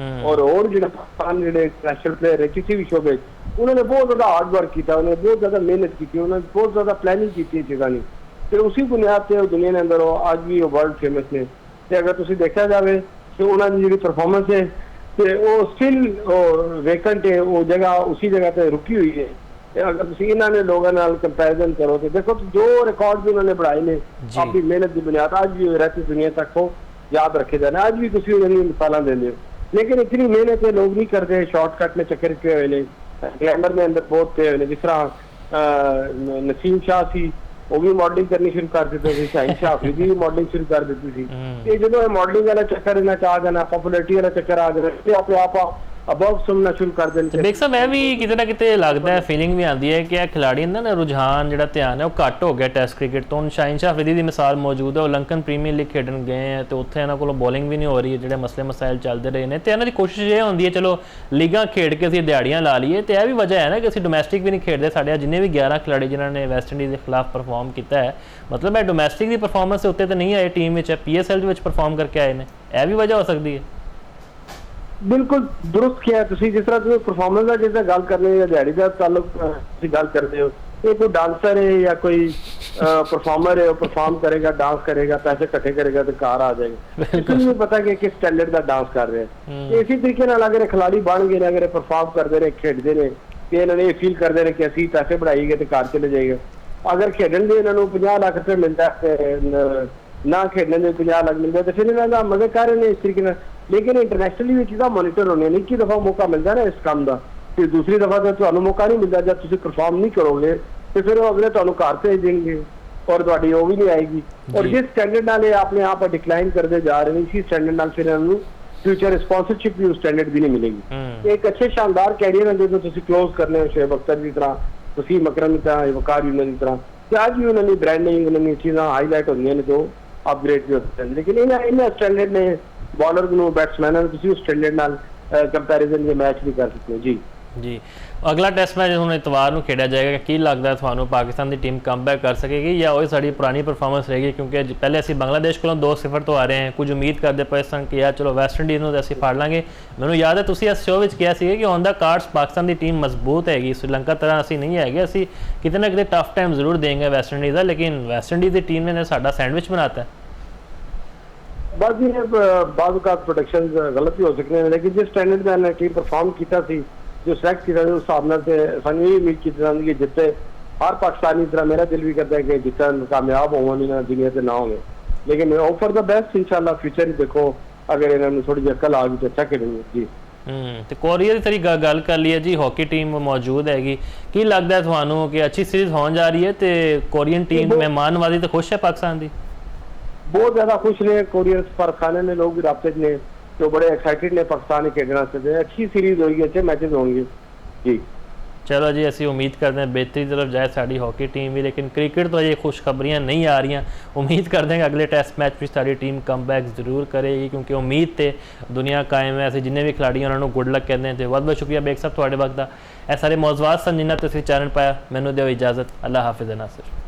और ਜਿਹੜੇ ਪਾਕਿਸਤਾਨ ਜਿਹੜੇ ਨੈਸ਼ਨਲ ਪਲੇਅਰ ਹੈ ਕਿਸੇ ਵੀ ਸ਼ੋਬੇ 'ਚ, ਉਹਨਾਂ ਨੇ ਬਹੁਤ ਜ਼ਿਆਦਾ ਹਾਰਡ ਵਰਕ ਕੀਤਾ, ਉਹਨਾਂ ਨੇ ਬਹੁਤ ਜ਼ਿਆਦਾ ਮਿਹਨਤ ਕੀਤੀ, ਉਹਨਾਂ ਨੇ ਬਹੁਤ ਜ਼ਿਆਦਾ ਪਲੈਨਿੰਗ ਕੀਤੀ ਚੀਜ਼ਾਂ ਦੀ ਤੇ ਉਸੇ ਬੁਨਿਆਦ ਤੇ ਦੁਨੀਆ ਦੇ ਅੰਦਰ ਉਹ ਅੱਜ ਵੀ ਉਹ ਵਰਲਡ ਫੇਮਸ ਨੇ। ਤੇ ਅਗਰ ਤੁਸੀਂ ਦੇਖਿਆ ਜਾਵੇ ਤੇ ਉਹਨਾਂ ਦੀ ਜਿਹੜੀ ਪਰਫਾਰਮੈਂਸ ਹੈ ਤੇ ਉਹ ਸਟਿਲ ਵੇਕੈਂਟ ਹੈ, ਉਹ ਜਗ੍ਹਾ ਉसी ਜਗ੍ਹਾ ਤੇ ਰੁਕੀ ਹੋਈ ਹੈ। ਅਗਰ ਤੁਸੀਂ ਇਹਨਾਂ ਨੇ ਲੋਕਾਂ ਨਾਲ ਕੰਪੈਰੀਜ਼ਨ ਕਰੋ ਤੇ ਦੇਖੋ ਜੋ ਰਿਕਾਰਡ ਵੀ ਉਹਨਾਂ ਨੇ ਬਣਾਏ ਨੇ ਆਪਣੀ ਮਿਹਨਤ ਦੀ ਬੁਨਿਆਦ, ਅੱਜ ਵੀ ਰਹਿਤੀ ਦੁਨੀਆ ਤੱਕ ਉਹ याद रखे जाने। आज भी तुम उन्हें मिसाल देने हो, लेकिन इतनी मेहनत लोग नहीं करते, शॉर्टकट में चक्कर पे हुए, ग्लैमर में अंदर बहुत पे हुए। जिस तरह नसीम शाह सी वो भी मॉडलिंग करनी शुरू कर देते थे, शाहीन शाह अफरीदी भी मॉडलिंग शुरू कर देती थी। ये जो मॉडलिंग वाला चक्कर इन्हें आ जाना, पॉपुलरिटी वाला चक्कर आ जाना, अपने आप ਅਬਵ ਸੁਣਨਾ ਸ਼ੁਰੂ ਕਰ ਦੇਣ। ਦੇਖ ਸਾਹਿਬ ਇਹ ਵੀ ਕਿਤੇ ਨਾ ਕਿਤੇ ਲੱਗਦਾ ਹੈ, ਫੀਲਿੰਗ ਵੀ ਆਉਂਦੀ ਹੈ ਕਿ ਇਹ ਖਿਲਾੜੀ ਦਾ ਨਾ ਰੁਝਾਨ ਜਿਹੜਾ ਧਿਆਨ ਹੈ ਉਹ ਘੱਟ ਹੋ ਗਿਆ ਟੈਸਟ ਕ੍ਰਿਕਟ ਤੋਂ। ਸ਼ਾਹੀਨ ਸ਼ਾਹ ਅਫਰੀਦੀ ਦੀ ਮਿਸਾਲ ਮੌਜੂਦ ਹੈ, ਉਹ ਲੰਕਨ ਪ੍ਰੀਮੀਅਰ ਲੀਗ ਖੇਡਣ ਗਏ ਹੈ ਤੇ ਉੱਥੇ ਇਹਨਾਂ ਕੋਲੋਂ ਬੋਲਿੰਗ ਵੀ ਨਹੀਂ ਹੋ ਰਹੀ ਹੈ, ਜਿਹੜੇ ਮਸਲੇ ਮਸਾਇਲ ਚੱਲਦੇ ਰਹੇ ਨੇ ਤੇ ਇਹਨਾਂ ਦੀ ਕੋਸ਼ਿਸ਼ ਇਹ ਹੁੰਦੀ ਹੈ ਚਲੋ ਲੀਗਾਂ ਖੇਡ ਕੇ ਅਸੀਂ ਦਿਹਾੜੀਆਂ ਲਾ ਲਈਏ। ਤੇ ਇਹ ਵੀ ਵਜ੍ਹਾ ਹੈ ਨਾ ਕਿ ਅਸੀਂ ਡੋਮੈਸਟਿਕ ਵੀ ਨਹੀਂ ਖੇਡਦੇ। ਸਾਡੇ ਜਿੰਨੇ ਵੀ 11 ਖਿਲਾੜੀ ਜਿਨ੍ਹਾਂ ਨੇ ਵੈਸਟ ਇੰਡੀਜ਼ ਦੇ ਖਿਲਾਫ ਪਰਫਾਰਮ ਕੀਤਾ ਹੈ, ਮਤਲਬ ਇਹ ਡੋਮੈਸਟਿਕ ਦੀ ਪਰਫਾਰਮੈਂਸ ਦੇ ਉੱਤੇ ਤਾਂ ਨਹੀਂ ਆਏ ਟੀਮ ਵਿੱਚ, PSL ਦੇ ਵਿੱਚ ਪਰਫਾਰਮ ਕਰਕੇ ਆਏ ਨੇ। ਇਹ ਵੀ ਵਜ੍ਹਾ ਹੋ ਸਕਦੀ ਹੈ। ਬਿਲਕੁਲ ਦੁਰਸਤ ਕਿਹਾ ਤੁਸੀਂ। ਜਿਸ ਤਰ੍ਹਾਂ ਤੁਸੀਂ ਪਰਫਾਰਮੈਂਸ ਦਾ ਜਿਸ ਦਾ ਗੱਲ ਕਰਨੇ ਜਾਂ ਦਿਹਾੜੀ ਦਾ ਤਾਲੁਕ ਤੁਸੀਂ ਗੱਲ ਕਰਦੇ ਹੋ, ਇਹ ਕੋਈ ਡਾਂਸਰ ਹੈ ਜਾਂ ਕੋਈ परफॉर्मर है, वो परफॉर्म करेगा, डांस करेगा, पैसे इकट्ठे करेगा तो कार आ जाएगी। किसी नहीं पता कि किस स्टैंडर्ड का डांस कर रहे हैं। इसी तरीके नाल अगर खिलाड़ी बन गए, अगर परफॉर्म करते रहे, खेडते रहे कि इन्होंने ये फील करते रहे कि असं पैसे बढ़ाईगे तो कार चले जाएगा। अगर खेडन दे इन्होंने 50 लाख रुपये मिलता है, ना खेडने में 50 लाख मिलता है, तो फिर इन्होंने मजे कर रहे हैं इस तरीके से। लेकिन इंटरनेशनली भी चीज़ा मॉनिटर होने, एक ही दफा मौका मिलता है ना इस काम का, फिर दूसरी दफा तो तुम्हें मौका नहीं मिलता। जब तुम परफॉर्म नहीं करोगे तो फिर वो अगले तुम्हें घर भेज देंगे और तुम्हारी वो भी नहीं आएगी। और जिस स्टैंडर्ड नाल अपने आप डिक्लाइन करते जा रहे हैं, इसी स्टैंडर्ड नाल फिर इन्होंने फ्यूचर स्पॉन्सरशिप भी उस स्टैंडर्ड भी नहीं मिलेगी। एक अच्छे शानदार कैरियर है जो तुम क्लोज करने हो, शोएब अख्तर की तरह, वसीम अकरम की तरह, वकार यूनस की तरह, तो आज भी उन्होंने ब्रांडिंग, उन्होंने चीज़ा हाईलाइट होंगे ने जो ਅਪਗ੍ਰੇਡ ਵੀ ਹੁੰਦੇ ਨੇ, ਲੇਕਿਨ ਇਹਨਾਂ ਸਟੈਂਡਰਡ ਨੇ ਬੋਲਰ ਨੂੰ ਬੈਟਸਮੈਨਾਂ ਨੂੰ ਤੁਸੀਂ ਉਸ ਸਟੈਂਡਰਡ ਨਾਲ ਕੰਪੈਰੀਜ਼ਨ ਦੇ ਮੈਚ ਵੀ ਕਰ ਸਕਦੇ ਹੋ ਜੀ। ਜੀ ਅਗਲਾ ਟੈਸਟ ਮੈਚ ਹੁਣ ਇਤਵਾਰ ਨੂੰ ਖੇਡਿਆ ਜਾਏਗਾ, ਕੀ ਲੱਗਦਾ ਤੁਹਾਨੂੰ ਪਾਕਿਸਤਾਨ ਦੀ ਟੀਮ ਕਮਬੈਕ ਕਰ ਸਕੇਗੀ ਜਾਂ ਉਹ ਸਾਡੀ ਪੁਰਾਣੀ ਪਰਫਾਰਮੈਂਸ ਰਹੇਗੀ? ਕਿਉਂਕਿ ਪਹਿਲੇ ਅਸੀਂ ਬੰਗਲਾਦੇਸ਼ ਕੋਲੋਂ 2-0 ਤੋਂ ਆ ਰਹੇ ਹਾਂ, ਕੁਝ ਉਮੀਦ ਕਰਦੇ ਪਏ ਸਨ ਕਿ ਯਾਰ ਚਲੋ ਵੈਸਟ ਇੰਡੀਜ਼ ਨੂੰ ਤਾਂ ਅਸੀਂ ਫੜ ਲਾਂਗੇ। ਮੈਨੂੰ ਯਾਦ ਹੈ ਤੁਸੀਂ ਇਸ ਸ਼ੋਅ ਵਿੱਚ ਕਿਹਾ ਸੀਗਾ ਕਿ on the cards Pakistan the team ਮਜ਼ਬੂਤ ਹੈਗੀ, ਸ੍ਰੀਲੰਕਾ ਤਰ੍ਹਾਂ ਅਸੀਂ ਨਹੀਂ ਹੈਗੇ, ਅਸੀਂ ਕਿਤੇ ਨਾ ਕਿਤੇ ਟਫ ਟਾਈਮ ਜ਼ਰੂਰ ਦੇਂਗੇ ਵੈਸਟ ਇੰਡੀਜ਼ ਦਾ, ਲੇਕਿਨ ਵੈਸਟ ਇੰਡੀਜ਼ ਦੀ ਟੀਮ ਨੇ ਸਾਡਾ ਸੈਂਡਵਿਚ ਬਣਾਤਾ। बस ये बाद प्रोडक्शन गलत भी हो सकते हैं, लेकिन जिस स्टैंडर्ड में हमने टीम परफॉर्म किया थी, जो सिलेक्ट किया था उस हिसाब से सानू ये उम्मीद की थी कि जितने हर पाकिस्तानी तरह मेरा दिल भी करता है कि जितना कामयाब होंगे ना दुनिया से ना होंगे, लेकिन ऑफर द बेस्ट इंशाल्लाह फ्यूचर देखो अगर इन्होंने थोड़ी जी अकल आ गई तो अच्छा खेलेंगे जी। ਤੇ ਕੋਰੀਆ ਦੀ ਤੇਰੀ ਗੱਲ ਕਰ ਲਈਏ ਜੀ, ਹਾਕੀ ਟੀਮ ਮੌਜੂਦ ਹੈਗੀ, ਕੀ ਲੱਗਦਾ ਤੁਹਾਨੂੰ ਕਿ ਅੱਛੀ ਸੀਰੀਜ਼ ਹੋਣ ਜਾ ਰਹੀ ਹੈ ਤੇ ਕੋਰੀਅਨ ਟੀਮ ਮਹਿਮਾਨਵਾਦੀ ਤੇ ਖੁਸ਼ ਹੈ ਪਾਕਿस्तान ਦੀ? बहुत ज्यादा खुश ने कोरियर फरहान खान ने लोग भी राब्ते ने तो बड़े एक्साइटेड ने पाकिस्तान खेलना से अच्छी सीरीज होगी, अच्छे मैचेस होंगे जी। चलो जी ਅਸੀਂ ਉਮੀਦ ਕਰਦੇ ਹਾਂ ਬਿਹਤਰੀ ਤਰਫ ਜਾਏ ਸਾਡੀ ਹਾਕੀ ਟੀਮ ਵੀ, ਲੇਕਿਨ ਕ੍ਰਿਕਟ ਤੋਂ ਅਜੇ ਖੁਸ਼ਖਬਰੀਆਂ ਨਹੀਂ ਆ ਰਹੀਆਂ। ਉਮੀਦ ਕਰਦੇ ਹਾਂ ਕਿ ਅਗਲੇ ਟੈਸਟ ਮੈਚ ਵਿੱਚ ਸਾਡੀ ਟੀਮ ਕਮਬੈਕ ਜ਼ਰੂਰ ਕਰੇਗੀ, ਕਿਉਂਕਿ ਉਮੀਦ ਤੇ ਦੁਨੀਆ ਕਾਇਮ ਹੈ। ਅਸੀਂ ਜਿੰਨੇ ਵੀ ਖਿਡਾਰੀ ਉਹਨਾਂ ਨੂੰ ਗੁੱਡ ਲੱਕ ਕਹਿੰਦੇ ਹਾਂ। ਤੇ ਬਹੁਤ ਬਹੁਤ ਸ਼ੁਕਰੀਆ ਬੇਗ ਸਾਹਿਬ ਤੁਹਾਡੇ ਵਕਤ ਦਾ। ਇਹ ਸਾਰੇ ਮੌਜ਼ੂਆਤ ਸਨ ਜਿਨ੍ਹਾਂ ਤੇ ਅਸੀਂ ਚਾਨਣ ਪਾਇਆ। ਮੈਨੂੰ ਦਿਓ ਇਜਾਜ਼ਤ। ਅੱਲਾ ਹਾਫਿਜ਼ ਨਾਸਿਰ।